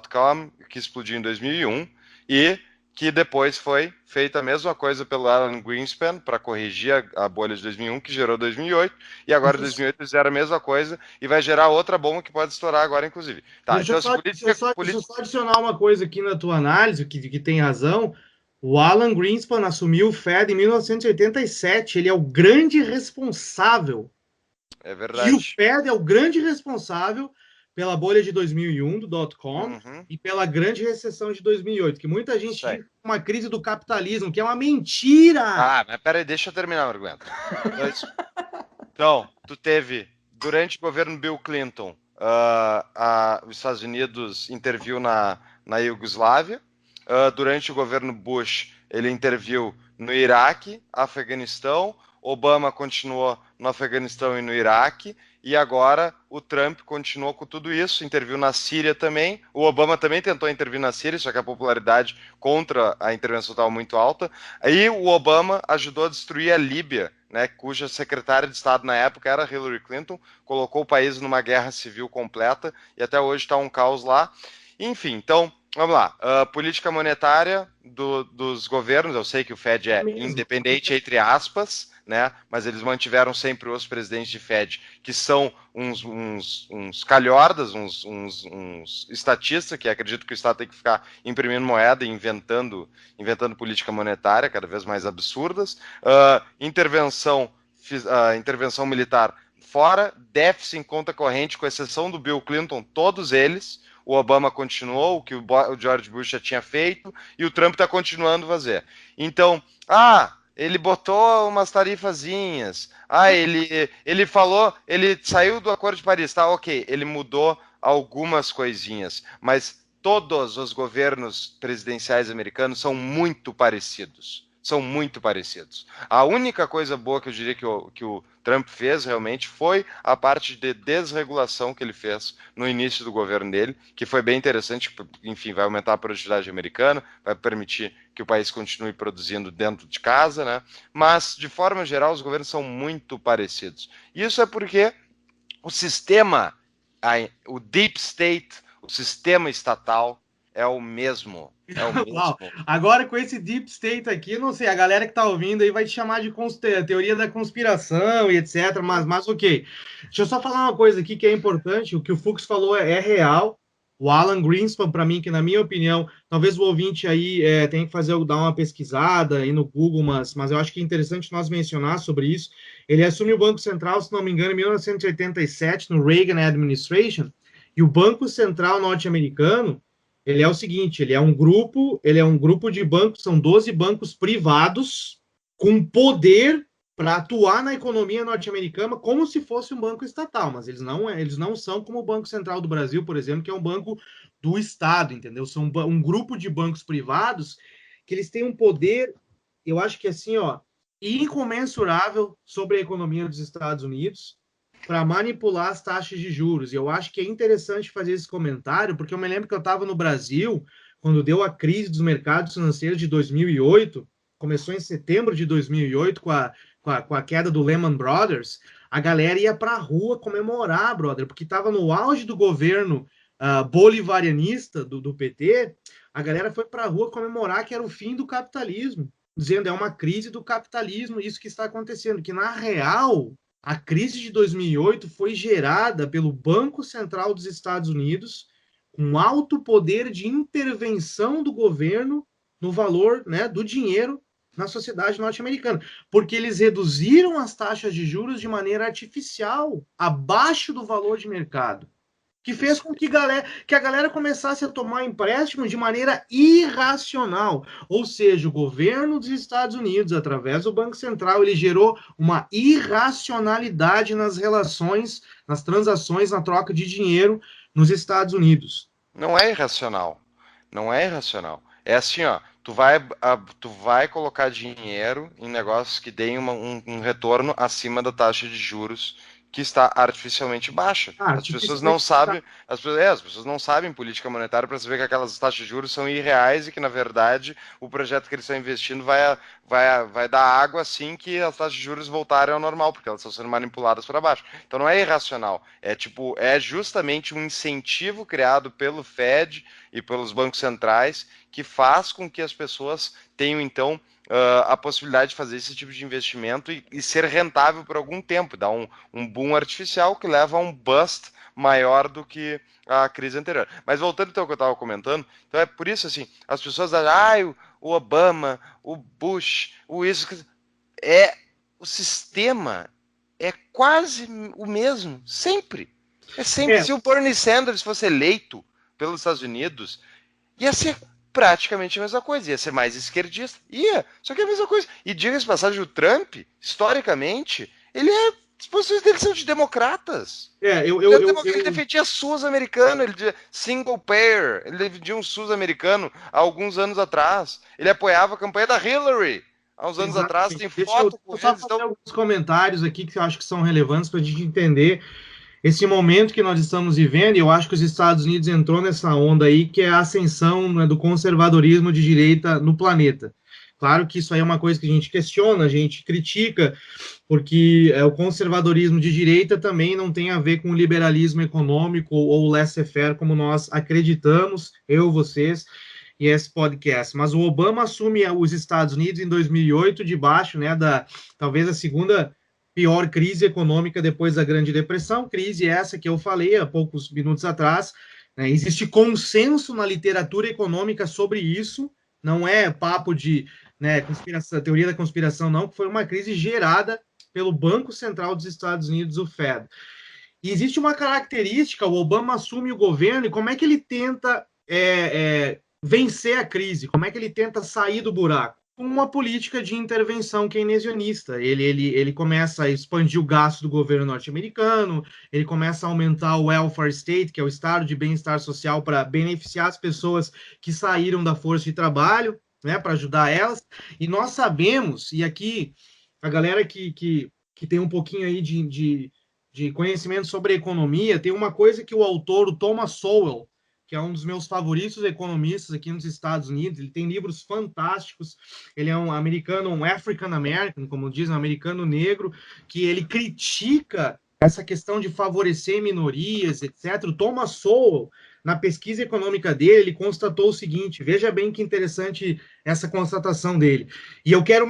.com, que explodiu em 2001, e que depois foi feita a mesma coisa pelo Alan Greenspan para corrigir a bolha de 2001, que gerou 2008, e agora em 2008 fizeram a mesma coisa e vai gerar outra bomba que pode estourar agora, inclusive. Deixa eu só adicionar uma coisa aqui na tua análise, que tem razão. O Alan Greenspan assumiu o Fed em 1987, ele é o grande responsável. É verdade. E o Fed é o grande responsável pela bolha de 2001 do .com e pela grande recessão de 2008, que muita gente diz uma crise do capitalismo, que é uma mentira. Mas peraí, deixa eu terminar o argumento. Então, tu teve, durante o governo Bill Clinton, os Estados Unidos interviu na Iugoslávia. Durante o governo Bush, ele interviu no Iraque, Afeganistão. Obama continuou no Afeganistão e no Iraque, e agora o Trump continuou com tudo isso, interviu na Síria também. O Obama também tentou intervir na Síria, só que a popularidade contra a intervenção estava muito alta. Aí o Obama ajudou a destruir a Líbia, né, cuja secretária de Estado na época era Hillary Clinton, colocou o país numa guerra civil completa, e até hoje está um caos lá. Enfim, então, vamos lá. Política monetária dos governos, eu sei que o Fed é independente, entre aspas, né? Mas eles mantiveram sempre os presidentes de Fed, que são uns calhordas, uns estatistas, que acreditam que o Estado tem que ficar imprimindo moeda e inventando política monetária cada vez mais absurdas. Intervenção militar fora, déficit em conta corrente, com exceção do Bill Clinton, todos eles. O Obama continuou, o que o George Bush já tinha feito, e o Trump está continuando a fazer. Então, ele botou umas tarifazinhas. Ele falou, ele saiu do Acordo de Paris, tá? Ok, ele mudou algumas coisinhas, mas todos os governos presidenciais americanos são muito parecidos. São muito parecidos. A única coisa boa que eu diria que o Trump fez realmente foi a parte de desregulação que ele fez no início do governo dele, que foi bem interessante, enfim, vai aumentar a produtividade americana, vai permitir que o país continue produzindo dentro de casa, né? Mas, de forma geral, os governos são muito parecidos. Isso é porque o sistema, o deep state, o sistema estatal é o mesmo. Agora, com esse deep state aqui, não sei, a galera que tá ouvindo aí vai te chamar de teoria da conspiração e etc, mas ok. Deixa eu só falar uma coisa aqui que é importante, o que o Fux falou é real. O Alan Greenspan, para mim, que na minha opinião, talvez o ouvinte aí tenha que dar uma pesquisada aí no Google, mas eu acho que é interessante nós mencionar sobre isso. Ele assume o Banco Central, se não me engano, em 1987, no Reagan Administration, e o Banco Central norte-americano, ele é o seguinte, ele é um grupo de bancos, são 12 bancos privados com poder para atuar na economia norte-americana como se fosse um banco estatal, mas eles não são como o Banco Central do Brasil, por exemplo, que é um banco do Estado, entendeu? São um grupo de bancos privados que eles têm um poder, eu acho que assim, ó, incomensurável sobre a economia dos Estados Unidos para manipular as taxas de juros. E eu acho que é interessante fazer esse comentário, porque eu me lembro que eu estava no Brasil quando deu a crise dos mercados financeiros de 2008, começou em setembro de 2008 com a queda do Lehman Brothers. A galera ia para a rua comemorar, brother, porque estava no auge do governo bolivarianista do PT. A galera foi para a rua comemorar que era o fim do capitalismo, dizendo é uma crise do capitalismo, isso que está acontecendo, que na real a crise de 2008 foi gerada pelo Banco Central dos Estados Unidos, com alto poder de intervenção do governo no valor, né, do dinheiro na sociedade norte-americana, porque eles reduziram as taxas de juros de maneira artificial, abaixo do valor de mercado, que fez com que a galera começasse a tomar empréstimo de maneira irracional. Ou seja, o governo dos Estados Unidos, através do Banco Central, ele gerou uma irracionalidade nas relações, nas transações, na troca de dinheiro nos Estados Unidos. Não é irracional. Não é irracional. É assim, ó, tu vai colocar dinheiro em negócios que deem um retorno acima da taxa de juros que está artificialmente baixa. As pessoas não sabem, as pessoas não sabem política monetária para saber que aquelas taxas de juros são irreais e que, na verdade, o projeto que eles estão investindo vai dar água assim que as taxas de juros voltarem ao normal, porque elas estão sendo manipuladas para baixo. Então não é irracional. É justamente um incentivo criado pelo Fed e pelos bancos centrais que faz com que as pessoas tenham, então, a possibilidade de fazer esse tipo de investimento e ser rentável por algum tempo, dar um boom artificial que leva a um bust maior do que a crise anterior. Mas voltando então ao que eu estava comentando, então é por isso assim, as pessoas acham, o Obama, o Bush, o sistema é quase o mesmo, sempre. É sempre. Se o Bernie Sanders fosse eleito pelos Estados Unidos, ia ser praticamente a mesma coisa, ia ser mais esquerdista, só que é a mesma coisa. E diga-se de passagem, o Trump, historicamente, as posições dele são de democratas. Ele defendia SUS americano, ele dizia single payer, ele defendia um SUS americano há alguns anos atrás, ele apoiava a campanha da Hillary há uns anos atrás, tem foto com eles. Só fazer alguns comentários aqui que eu acho que são relevantes para a gente entender esse momento que nós estamos vivendo, e eu acho que os Estados Unidos entrou nessa onda aí, que é a ascensão, né, do conservadorismo de direita no planeta. Claro que isso aí é uma coisa que a gente questiona, a gente critica, porque o conservadorismo de direita também não tem a ver com o liberalismo econômico ou laissez-faire, como nós acreditamos, eu, vocês, e esse podcast. Mas o Obama assume os Estados Unidos em 2008, debaixo, né, talvez a segunda pior crise econômica depois da Grande Depressão, crise essa que eu falei há poucos minutos atrás, né? Existe consenso na literatura econômica sobre isso, não é papo de, né, teoria da conspiração, não, que foi uma crise gerada pelo Banco Central dos Estados Unidos, o Fed. E existe uma característica, o Obama assume o governo, e como é que ele tenta vencer a crise, como é que ele tenta sair do buraco? Com uma política de intervenção keynesianista. Ele começa a expandir o gasto do governo norte-americano, ele começa a aumentar o welfare state, que é o estado de bem-estar social, para beneficiar as pessoas que saíram da força de trabalho, né, para ajudar elas. E nós sabemos, e aqui a galera que tem um pouquinho aí de conhecimento sobre economia, tem uma coisa que o autor, o Thomas Sowell, que é um dos meus favoritos economistas aqui nos Estados Unidos, ele tem livros fantásticos, ele é um americano, um African American, como dizem, um americano negro, que ele critica essa questão de favorecer minorias, etc. O Thomas Sowell, na pesquisa econômica dele, ele constatou o seguinte, veja bem que interessante essa constatação dele. E eu quero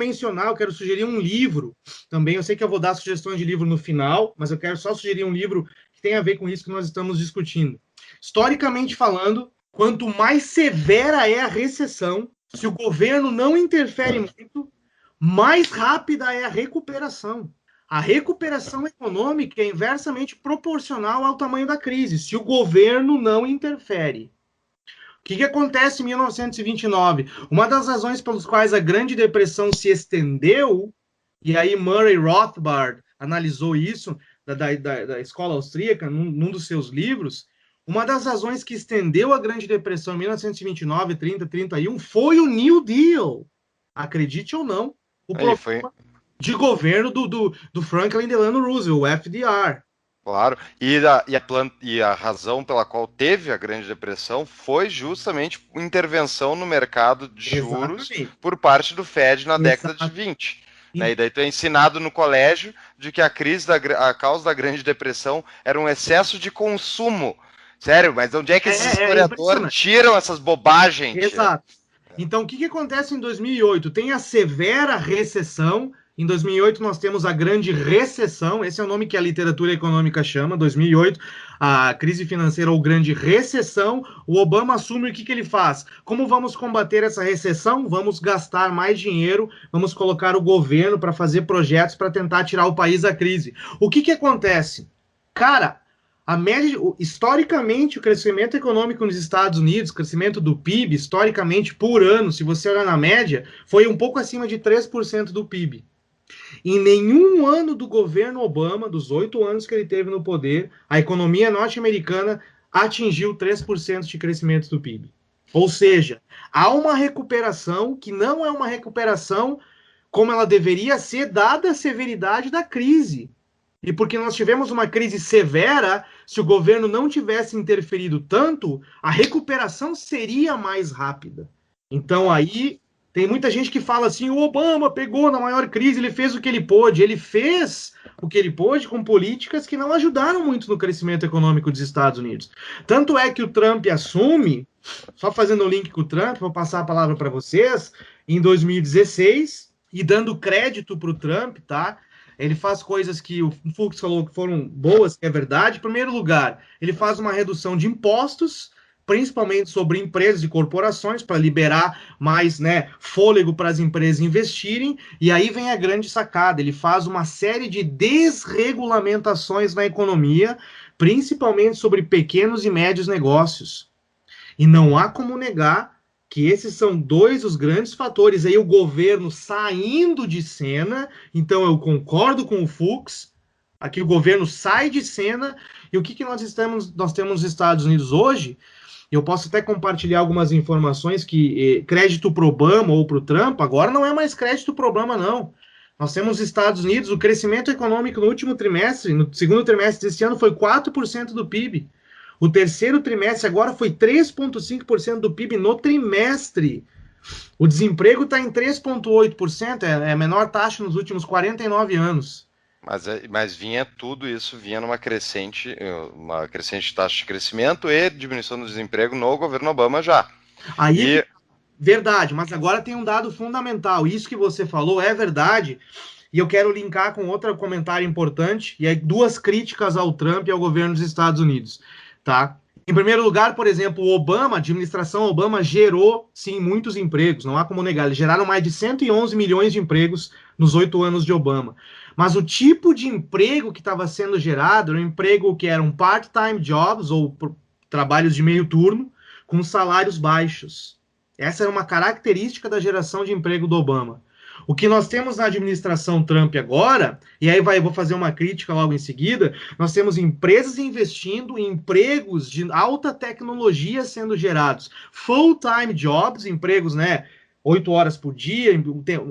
sugerir um livro também, eu sei que eu vou dar sugestões de livro no final, mas eu quero só sugerir um livro que tem a ver com isso que nós estamos discutindo. Historicamente falando, quanto mais severa é a recessão, se o governo não interfere muito, mais rápida é a recuperação. A recuperação econômica é inversamente proporcional ao tamanho da crise, se o governo não interfere. O que acontece em 1929? Uma das razões pelas quais a Grande Depressão se estendeu, e aí Murray Rothbard analisou isso, da escola austríaca, num dos seus livros, Uma das razões que estendeu a Grande Depressão em 1929, 30, 31 foi o New Deal. Acredite ou não, o programa de governo do Franklin Delano Roosevelt, o FDR. Claro, e a razão pela qual teve a Grande Depressão foi justamente intervenção no mercado de juros por parte do Fed na década de 20. E daí tu é ensinado no colégio de que a causa da Grande Depressão era um excesso de consumo. Sério, mas onde é que esses historiadores tiram essas bobagens? Exato. Então, o que acontece em 2008? Tem a severa recessão. Em 2008, nós temos a grande recessão. Esse é o nome que a literatura econômica chama. 2008, a crise financeira ou grande recessão. O Obama assume o que ele faz. Como vamos combater essa recessão? Vamos gastar mais dinheiro, vamos colocar o governo para fazer projetos para tentar tirar o país da crise. O que acontece? Cara, a média, historicamente, o crescimento econômico nos Estados Unidos, crescimento do PIB, historicamente, por ano, se você olhar na média, foi um pouco acima de 3% do PIB. Em nenhum ano do governo Obama, dos 8 anos que ele teve no poder, a economia norte-americana atingiu 3% de crescimento do PIB. Ou seja, há uma recuperação que não é uma recuperação como ela deveria ser, dada a severidade da crise. E porque nós tivemos uma crise severa, se o governo não tivesse interferido tanto, a recuperação seria mais rápida. Então aí tem muita gente que fala assim, o Obama pegou na maior crise, ele fez o que ele pôde. Ele fez o que ele pôde com políticas que não ajudaram muito no crescimento econômico dos Estados Unidos. Tanto é que o Trump assume, só fazendo o link com o Trump, vou passar a palavra para vocês, em 2016, e dando crédito para o Trump, tá? Ele faz coisas que o Fux falou que foram boas, que é verdade. Em primeiro lugar, ele faz uma redução de impostos, principalmente sobre empresas e corporações, para liberar mais, né, fôlego para as empresas investirem. E aí vem a grande sacada. Ele faz uma série de desregulamentações na economia, principalmente sobre pequenos e médios negócios. E não há como negar que esses são dois os grandes fatores. Aí o governo saindo de cena, então eu concordo com o Fux, aqui o governo sai de cena, e o que nós temos nos Estados Unidos hoje? Eu posso até compartilhar algumas informações que crédito para o Obama ou para o Trump, agora não é mais crédito para o Obama, não. Nós temos nos Estados Unidos, o crescimento econômico no último trimestre, no segundo trimestre desse ano, foi 4% do PIB. O terceiro trimestre agora foi 3,5% do PIB no trimestre. O desemprego está em 3,8%, é a menor taxa nos últimos 49 anos. Mas vinha tudo isso, vinha numa crescente taxa de crescimento e diminuição do desemprego no governo Obama já. Aí, verdade, mas agora tem um dado fundamental. Isso que você falou é verdade, e eu quero linkar com outro comentário importante, e é duas críticas ao Trump e ao governo dos Estados Unidos. Tá? Em primeiro lugar, por exemplo, o Obama, a administração Obama gerou, sim, muitos empregos, não há como negar. Eles geraram mais de 111 milhões de empregos nos 8 anos de Obama. Mas o tipo de emprego que estava sendo gerado era um emprego que eram part-time jobs, ou trabalhos de meio turno, com salários baixos. Essa era uma característica da geração de emprego do Obama. O que nós temos na administração Trump agora, e aí vou fazer uma crítica logo em seguida, nós temos empresas investindo em empregos de alta tecnologia sendo gerados. Full-time jobs, empregos, né, 8 horas por dia,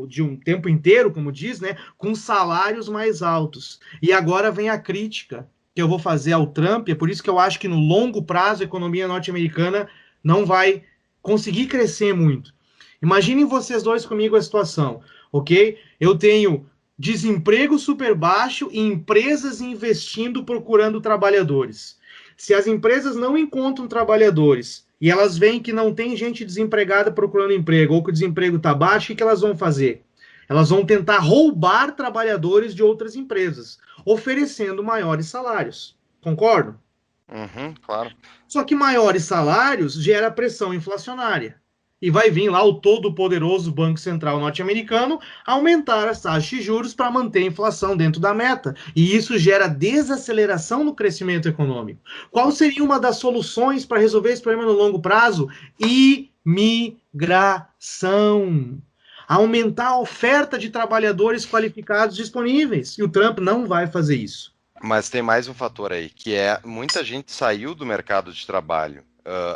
de um tempo inteiro, como diz, né, com salários mais altos. E agora vem a crítica que eu vou fazer ao Trump, é por isso que eu acho que no longo prazo a economia norte-americana não vai conseguir crescer muito. Imaginem vocês dois comigo a situação. Ok? Eu tenho desemprego super baixo e empresas investindo procurando trabalhadores. Se as empresas não encontram trabalhadores e elas veem que não tem gente desempregada procurando emprego ou que o desemprego está baixo, o que elas vão fazer? Elas vão tentar roubar trabalhadores de outras empresas, oferecendo maiores salários. Concordo? Claro. Só que maiores salários gera pressão inflacionária. E vai vir lá o todo-poderoso Banco Central norte-americano aumentar as taxas de juros para manter a inflação dentro da meta. E isso gera desaceleração no crescimento econômico. Qual seria uma das soluções para resolver esse problema no longo prazo? Imigração. Aumentar a oferta de trabalhadores qualificados disponíveis. E o Trump não vai fazer isso. Mas tem mais um fator aí, que é muita gente saiu do mercado de trabalho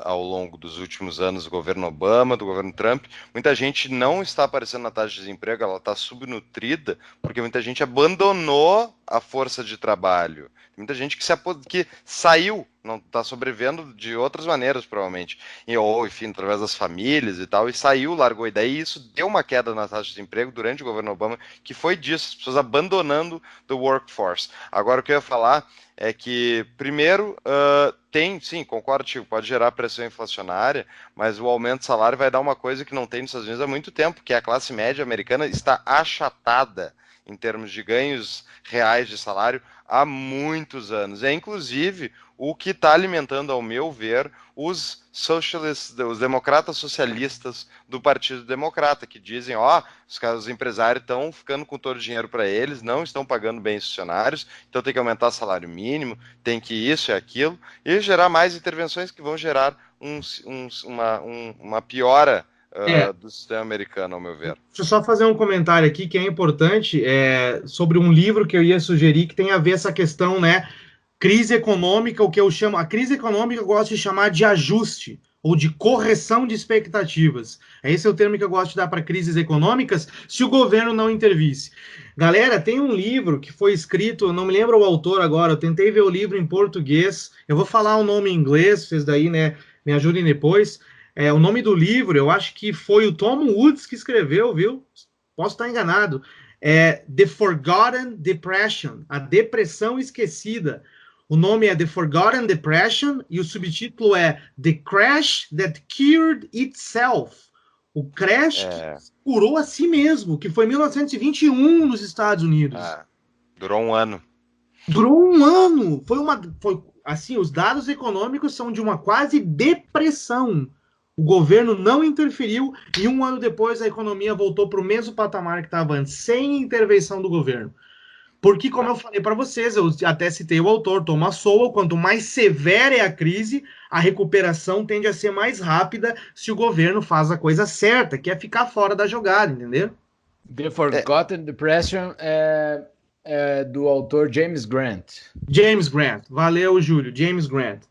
ao longo dos últimos anos do governo Obama, do governo Trump. Muita gente não está aparecendo na taxa de desemprego, ela está subnutrida, porque muita gente abandonou a força de trabalho. Muita gente que saiu, não está sobrevivendo de outras maneiras, provavelmente. Ou, enfim, através das famílias e tal, e saiu, largou. E daí isso deu uma queda na taxa de desemprego durante o governo Obama, que foi disso, as pessoas abandonando the workforce. Agora, o que eu ia falar é que, primeiro, sim, concordo, Chico, pode gerar pressão inflacionária, mas o aumento de salário vai dar uma coisa que não tem nos Estados Unidos há muito tempo, que é a classe média americana está achatada em termos de ganhos reais de salário há muitos anos. É, inclusive, o que está alimentando, ao meu ver, os democratas socialistas do Partido Democrata, que dizem, os empresários estão ficando com todo o dinheiro para eles, não estão pagando bem os funcionários, então tem que aumentar o salário mínimo, tem que isso e aquilo, e gerar mais intervenções que vão gerar uma piora do sistema americano, ao meu ver. Deixa eu só fazer um comentário aqui que é importante sobre um livro que eu ia sugerir que tem a ver essa questão, né? Crise econômica, o que eu chamo. A crise econômica eu gosto de chamar de ajuste ou de correção de expectativas. Esse é o termo que eu gosto de dar para crises econômicas, se o governo não intervisse. Galera, tem um livro que foi escrito, não me lembro o autor agora, eu tentei ver o livro em português, eu vou falar o nome em inglês, vocês daí, né, me ajudem depois. O nome do livro, eu acho que foi o Tom Woods que escreveu, viu? Posso estar enganado. The Forgotten Depression, a depressão esquecida. O nome é The Forgotten Depression e o subtítulo é The Crash That Cured Itself. O crash que curou a si mesmo, que foi em 1921 nos Estados Unidos. Durou um ano. Durou um ano. Foi assim, os dados econômicos são de uma quase depressão. O governo não interferiu e um ano depois a economia voltou para o mesmo patamar que estava antes, sem intervenção do governo. Porque, como eu falei para vocês, eu até citei o autor, Thomas Sowell, quanto mais severa é a crise, a recuperação tende a ser mais rápida se o governo faz a coisa certa, que é ficar fora da jogada, entendeu? The Forgotten Depression é do autor James Grant. James Grant. Valeu, Júlio. James Grant.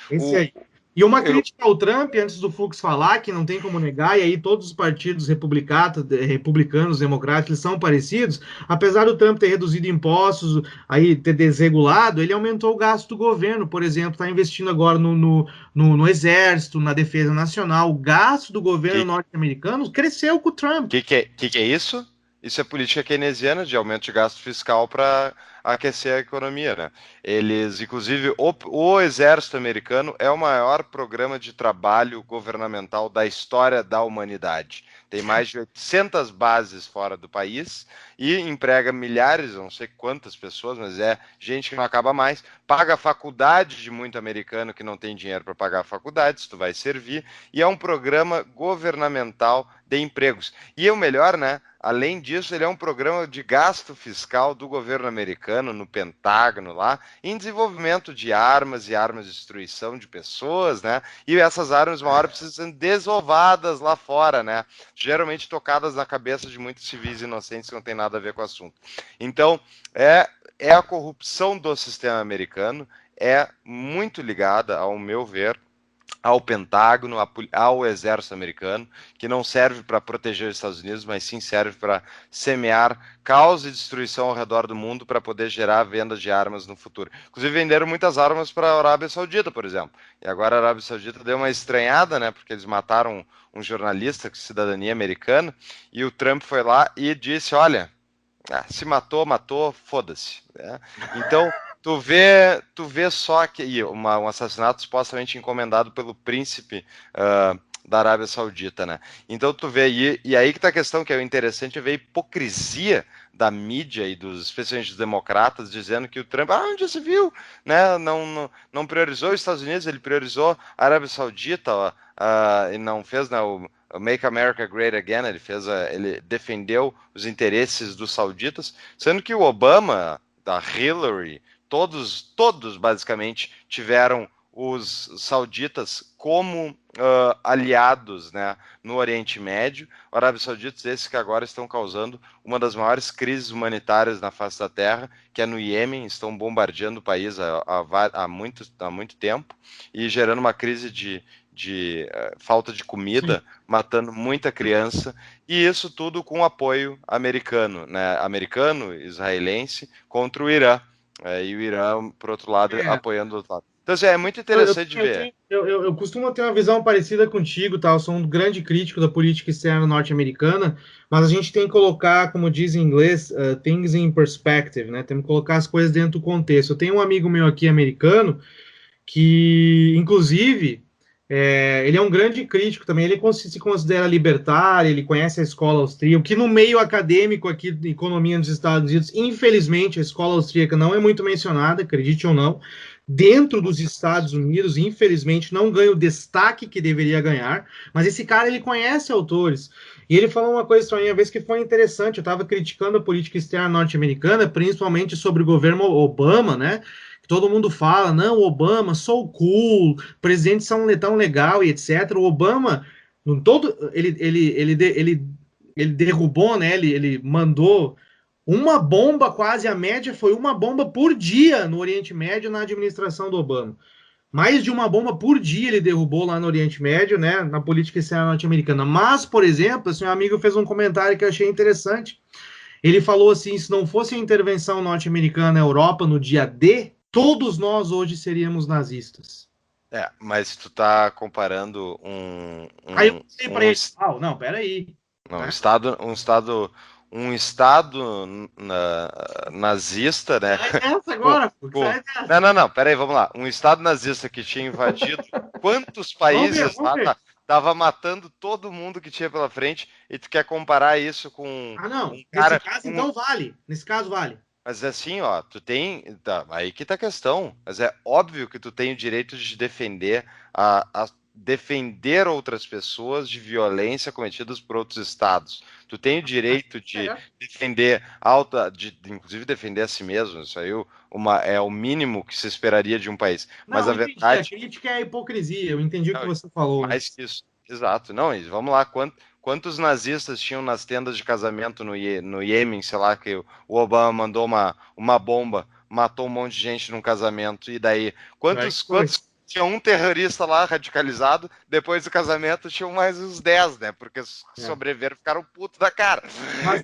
Esse aí. E uma crítica ao Trump, antes do Fux falar, que não tem como negar, e aí todos os partidos republicanos, democratas, eles são parecidos, apesar do Trump ter reduzido impostos, aí ter desregulado, ele aumentou o gasto do governo, por exemplo, está investindo agora no exército, na defesa nacional, o gasto do governo norte-americano cresceu com o Trump. O que é isso? Isso é política keynesiana de aumento de gasto fiscal para aquecer a economia, né? Eles, inclusive, o exército americano é o maior programa de trabalho governamental da história da humanidade. Tem mais de 800 bases fora do país e emprega milhares, não sei quantas pessoas, mas é gente que não acaba mais. Paga a faculdade de muito americano que não tem dinheiro para pagar a faculdade, se tu vai servir. E é um programa governamental de empregos. E o melhor, né? Além disso, ele é um programa de gasto fiscal do governo americano, no Pentágono lá, em desenvolvimento de armas e armas de destruição de pessoas, né? E essas armas, uma hora, precisam ser desovadas lá fora, né? Geralmente tocadas na cabeça de muitos civis inocentes que não tem nada a ver com o assunto. Então, é a corrupção do sistema americano, é muito ligada, ao meu ver, ao Pentágono, ao exército americano, que não serve para proteger os Estados Unidos, mas sim serve para semear caos e destruição ao redor do mundo para poder gerar vendas de armas no futuro. Inclusive venderam muitas armas para a Arábia Saudita, por exemplo. E agora a Arábia Saudita deu uma estranhada, né, porque eles mataram um jornalista com cidadania americana, e o Trump foi lá e disse, olha, se matou, foda-se. Né? Então... Tu vê só que um assassinato supostamente encomendado pelo príncipe da Arábia Saudita, né? Então tu vê, e aí que tá a questão, que é interessante, é ver a hipocrisia da mídia e especialmente dos democratas, dizendo que o Trump, onde se viu, né? Não priorizou os Estados Unidos, ele priorizou a Arábia Saudita, e não fez, né, o Make America Great Again, ele defendeu os interesses dos sauditas, sendo que o Obama, da Hillary, todos basicamente tiveram os sauditas como aliados, né, no Oriente Médio. Os Arábios Sauditas, esses que agora estão causando uma das maiores crises humanitárias na face da Terra, que é no Iêmen, estão bombardeando o país há muito tempo e gerando uma crise de falta de comida, sim, matando muita criança, e isso tudo com apoio americano, né, israelense, contra o Irã, e o Irã, por outro lado, apoiando o outro lado. Então, assim, é muito interessante de ver. Eu costumo ter uma visão parecida contigo, tá? Eu sou um grande crítico da política externa norte-americana, mas a gente tem que colocar, como diz em inglês, things in perspective, né? Temos que colocar as coisas dentro do contexto. Eu tenho um amigo meu aqui, americano, que, inclusive, ele é um grande crítico também. Ele se considera libertário, ele conhece a escola austríaca, que no meio acadêmico aqui de economia nos Estados Unidos, infelizmente, a escola austríaca não é muito mencionada, acredite ou não. Dentro dos Estados Unidos, infelizmente, não ganha o destaque que deveria ganhar, mas esse cara, ele conhece autores, e ele falou uma coisa uma vez que foi interessante. Eu estava criticando a política externa norte-americana, principalmente sobre o governo Obama, né? Todo mundo fala, não, Obama, sou cool, presidentes são tão legal e etc. O Obama, ele derrubou, né? Ele mandou uma bomba, quase a média foi uma bomba por dia no Oriente Médio na administração do Obama. Mais de uma bomba por dia ele derrubou lá no Oriente Médio, né? Na política externa norte-americana. Mas, por exemplo, esse meu amigo fez um comentário que eu achei interessante. Ele falou assim: se não fosse a intervenção norte-americana na Europa no dia D, todos nós hoje seríamos nazistas. Mas tu tá comparando Aí eu sei para ele, não, peraí. Não, um estado nazista, né? Essa agora, Não, peraí, vamos lá. Um estado nazista que tinha invadido quantos países lá, tava matando todo mundo que tinha pela frente, e tu quer comparar isso com um cara... Nesse caso, então, vale. Nesse caso, vale. Mas assim, ó, tu tem... Tá, aí que tá a questão. Mas é óbvio que tu tem o direito de defender defender outras pessoas de violência cometidas por outros estados. Tu tem o direito de defender inclusive defender a si mesmo. Isso aí é o mínimo que se esperaria de um país. Mas a verdade... A crítica é a hipocrisia. Eu entendi o que você falou. Mais que isso. Exato. Não, vamos lá. Quantos nazistas tinham nas tendas de casamento no Iêmen, sei lá, que o Obama mandou uma bomba, matou um monte de gente num casamento, e daí? Quantos tinha um terrorista lá radicalizado, depois do casamento tinham mais uns 10, né? Porque sobreviveram, ficaram putos da cara. Mas,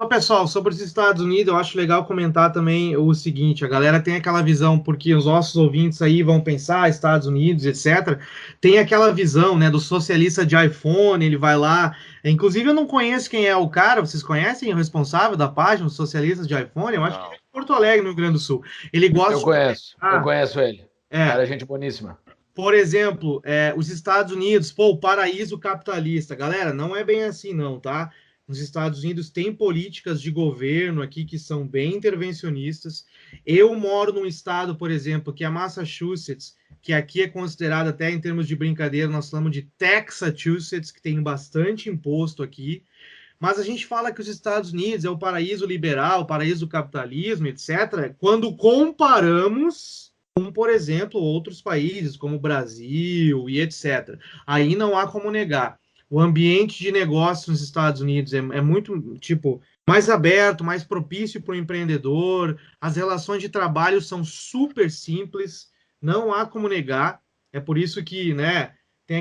pessoal, sobre os Estados Unidos, eu acho legal comentar também o seguinte: a galera tem aquela visão, porque os nossos ouvintes aí vão pensar, Estados Unidos, etc. Tem aquela visão, né, do socialista de iPhone, ele vai lá. Inclusive, eu não conheço quem é o cara, vocês conhecem o responsável da página, os socialistas de iPhone? Eu acho que é de Porto Alegre, no Rio Grande do Sul. Ele gosta eu conheço ele. Cara, gente boníssima. Por exemplo, os Estados Unidos, o paraíso capitalista. Galera, não é bem assim não, tá? Nos Estados Unidos tem políticas de governo aqui que são bem intervencionistas. Eu moro num estado, por exemplo, que é Massachusetts, que aqui é considerado, até em termos de brincadeira, nós falamos de Texachusetts, que tem bastante imposto aqui. Mas a gente fala que os Estados Unidos é o paraíso liberal, o paraíso do capitalismo, etc., quando comparamos com, por exemplo, outros países, como o Brasil e etc. Aí não há como negar. O ambiente de negócio nos Estados Unidos é muito, mais aberto, mais propício para o empreendedor. As relações de trabalho são super simples, não há como negar. É por isso que, né, tem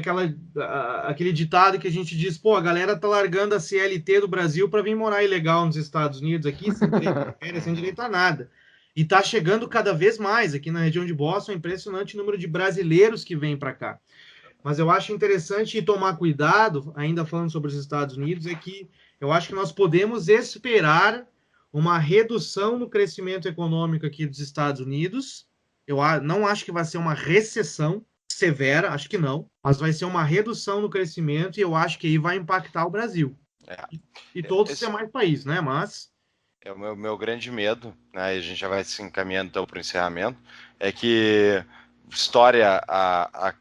aquele ditado que a gente diz, a galera tá largando a CLT do Brasil para vir morar ilegal nos Estados Unidos aqui, sem direito a férias, sem direito a nada. E está chegando cada vez mais aqui na região de Boston, é impressionante o número de brasileiros que vêm para cá. Mas eu acho interessante tomar cuidado, ainda falando sobre os Estados Unidos, é que eu acho que nós podemos esperar uma redução no crescimento econômico aqui dos Estados Unidos. Eu não acho que vai ser uma recessão severa, acho que não, mas vai ser uma redução no crescimento, e eu acho que aí vai impactar o Brasil. E todos os demais países, né? Mas... É o meu grande medo, né, e a gente já vai se encaminhando então para o encerramento, é que estoura a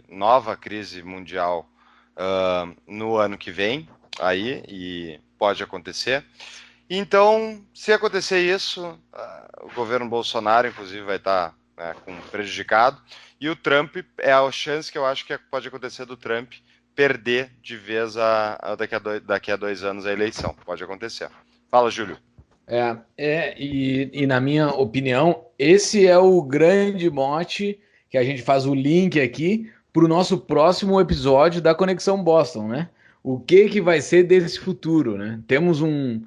nova crise mundial no ano que vem, aí, e pode acontecer. Então, se acontecer isso, o governo Bolsonaro, inclusive, vai estar né, com prejudicado, e o Trump é a chance que eu acho que pode acontecer do Trump perder de vez daqui a 2 anos a eleição. Pode acontecer. Fala, Júlio. E na minha opinião, esse é o grande mote que a gente faz o link aqui para o nosso próximo episódio da Conexão Boston, né? O que vai ser desse futuro, né? Temos um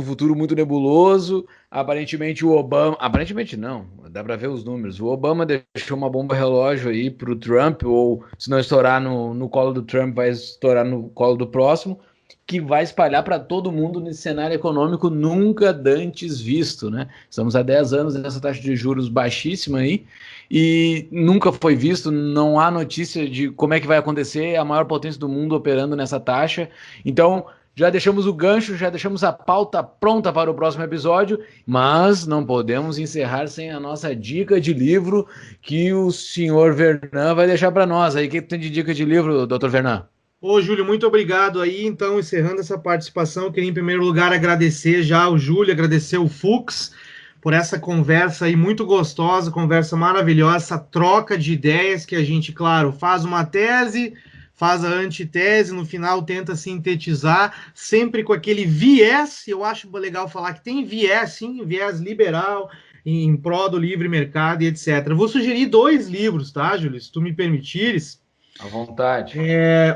futuro muito nebuloso. Aparentemente o Obama... Aparentemente não, dá para ver os números. O Obama deixou uma bomba relógio aí para o Trump, ou se não estourar no colo do Trump, vai estourar no colo do próximo, que vai espalhar para todo mundo nesse cenário econômico nunca dantes visto, né? Estamos há 10 anos nessa taxa de juros baixíssima aí, e nunca foi visto, não há notícia de como é que vai acontecer, a maior potência do mundo operando nessa taxa. Então, já deixamos o gancho, já deixamos a pauta pronta para o próximo episódio, mas não podemos encerrar sem a nossa dica de livro que o senhor Vernan vai deixar para nós. Aí, o que tem de dica de livro, doutor Vernan? Ô, Júlio, muito obrigado aí. Então, encerrando essa participação, eu queria em primeiro lugar agradecer já ao Júlio, agradecer o Fux por essa conversa aí muito gostosa, conversa maravilhosa, essa troca de ideias que a gente, claro, faz uma tese, faz a antitese, no final tenta sintetizar, sempre com aquele viés. Eu acho legal falar que tem viés, sim, viés liberal, em prol do livre mercado e etc. Eu vou sugerir 2 livros, tá, Júlio? Se tu me permitires. À vontade.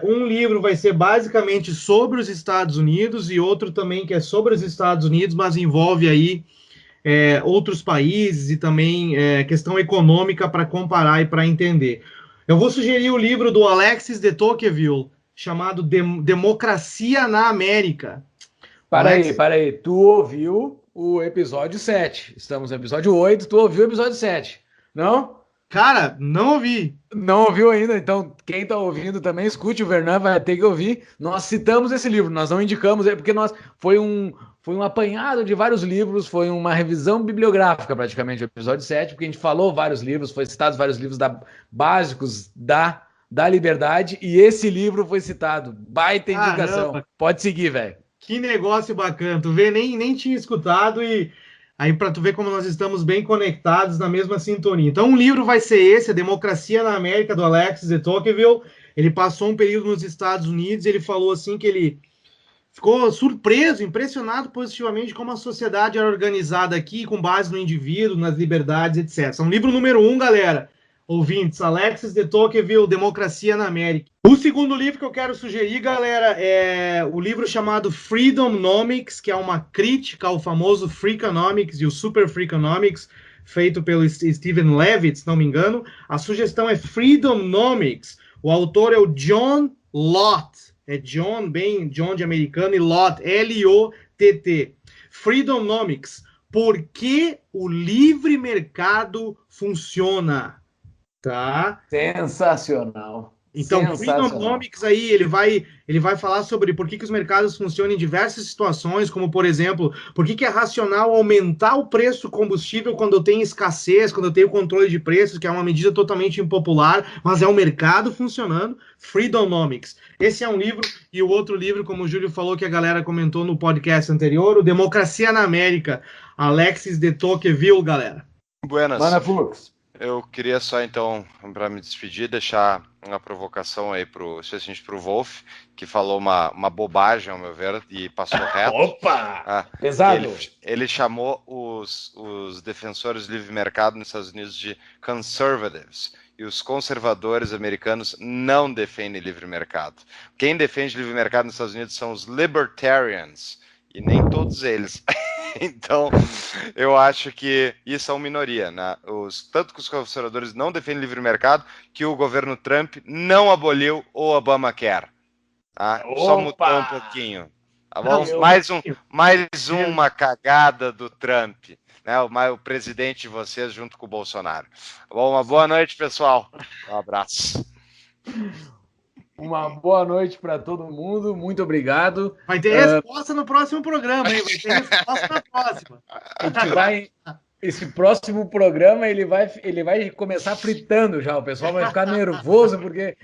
Um livro vai ser basicamente sobre os Estados Unidos e outro também que é sobre os Estados Unidos, mas envolve aí outros países e também questão econômica para comparar e para entender. Eu vou sugerir o livro do Alexis de Tocqueville, chamado Democracia na América. Para aí. Tu ouviu o episódio 7. Estamos no episódio 8, tu ouviu o episódio 7, não? Cara, não ouvi. Não ouviu ainda? Então, quem está ouvindo também, escute, o Vernan vai ter que ouvir. Nós citamos esse livro, nós não indicamos, porque foi um apanhado de vários livros, foi uma revisão bibliográfica praticamente, o episódio 7, porque a gente falou vários livros, foi citado vários livros básicos da liberdade, e esse livro foi citado. Baita indicação. Caramba. Pode seguir, velho. Que negócio bacana. Tu vê, nem tinha escutado e... Aí, para tu ver como nós estamos bem conectados na mesma sintonia. Então, um livro vai ser esse, A Democracia na América, do Alexis de Tocqueville. Ele passou um período nos Estados Unidos e ele falou assim que ele ficou surpreso, impressionado positivamente como a sociedade era organizada aqui, com base no indivíduo, nas liberdades, etc. É um livro número 1, galera. Ouvintes, Alexis de Tocqueville, Democracia na América. O segundo livro que eu quero sugerir, galera, é o livro chamado Freedonomics, que é uma crítica ao famoso Freakonomics e o Super Freakonomics, feito pelo Steven Levitt, se não me engano. A sugestão é Freedonomics. O autor é o John Lott. É John, bem John de americano, e Lott, L-O-T-T. Freedonomics. Por que o livre mercado funciona? Tá? Sensacional. Então, Freedonomics aí, ele vai falar sobre por que os mercados funcionam em diversas situações, como, por exemplo, por que é racional aumentar o preço do combustível quando eu tenho escassez, quando eu tenho controle de preços, que é uma medida totalmente impopular, mas é o mercado funcionando. Freedonomics. Esse é um livro, e o outro livro, como o Júlio falou, que a galera comentou no podcast anterior, o Democracia na América, Alexis de Tocqueville, galera. Buenas. Mana Flux. Eu queria só, então, para me despedir, deixar uma provocação aí especialmente para o Wolf, que falou uma bobagem, ao meu ver, e passou reto. Opa! Pesado! Ele chamou os defensores do livre mercado nos Estados Unidos de conservatives, e os conservadores americanos não defendem livre mercado. Quem defende livre mercado nos Estados Unidos são os libertarians, e nem todos eles. Então, eu acho que isso é uma minoria, né? Tanto que os conservadores não defendem livre mercado, que o governo Trump não aboliu o Obamacare. Tá? Só mudou um pouquinho. Tá bom? Mais uma cagada do Trump, né? O presidente de vocês junto com o Bolsonaro. Tá bom? Uma boa noite, pessoal. Um abraço. Uma boa noite para todo mundo, muito obrigado. Vai ter resposta no próximo programa, hein? Vai ter resposta na próxima. Esse próximo programa ele vai começar fritando já. O pessoal vai ficar nervoso porque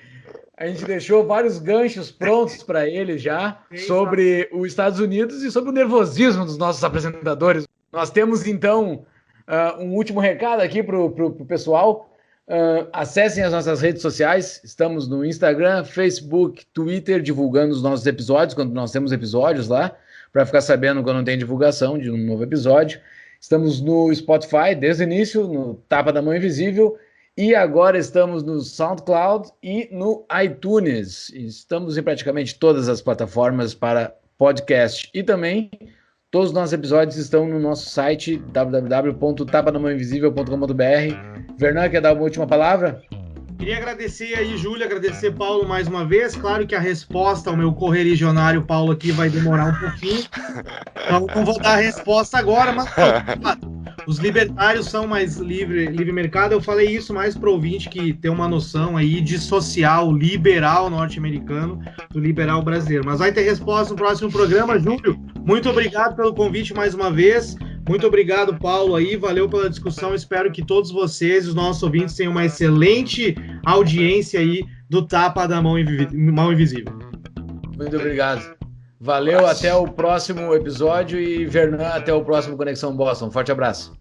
a gente deixou vários ganchos prontos para ele já sobre os Estados Unidos e sobre o nervosismo dos nossos apresentadores. Nós temos então Um último recado aqui para o pessoal. Acessem as nossas redes sociais. Estamos no Instagram, Facebook, Twitter, divulgando os nossos episódios, quando nós temos episódios lá, para ficar sabendo quando tem divulgação de um novo episódio. Estamos no Spotify desde o início, no Tapa da Mão Invisível, e agora estamos no SoundCloud e no iTunes. Estamos em praticamente todas as plataformas para podcast. E também todos os nossos episódios estão no nosso site www.tapadamãoinvisível.com.br. Vernan, quer dar uma última palavra? Queria agradecer aí, Júlio, agradecer Paulo mais uma vez. Claro que a resposta ao meu correligionário Paulo aqui vai demorar um pouquinho. Então não vou dar a resposta agora, mas os libertários são mais livre mercado. Eu falei isso mais para o ouvinte que tem uma noção aí de social liberal norte-americano do liberal brasileiro. Mas vai ter resposta no próximo programa, Júlio. Muito obrigado pelo convite mais uma vez. Muito obrigado, Paulo, aí. Valeu pela discussão. Espero que todos vocês, os nossos ouvintes, tenham uma excelente audiência aí do Tapa da Mão Invisível. Muito obrigado. Valeu, até o próximo episódio e Vernan, até o próximo Conexão Boston. Forte abraço.